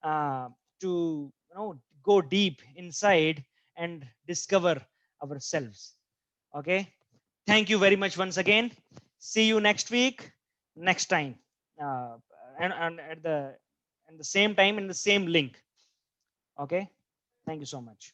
to go deep inside and discover ourselves? Okay. Thank you very much once again. See you next week, next time, and at the same time in the same link. Okay. Thank you so much.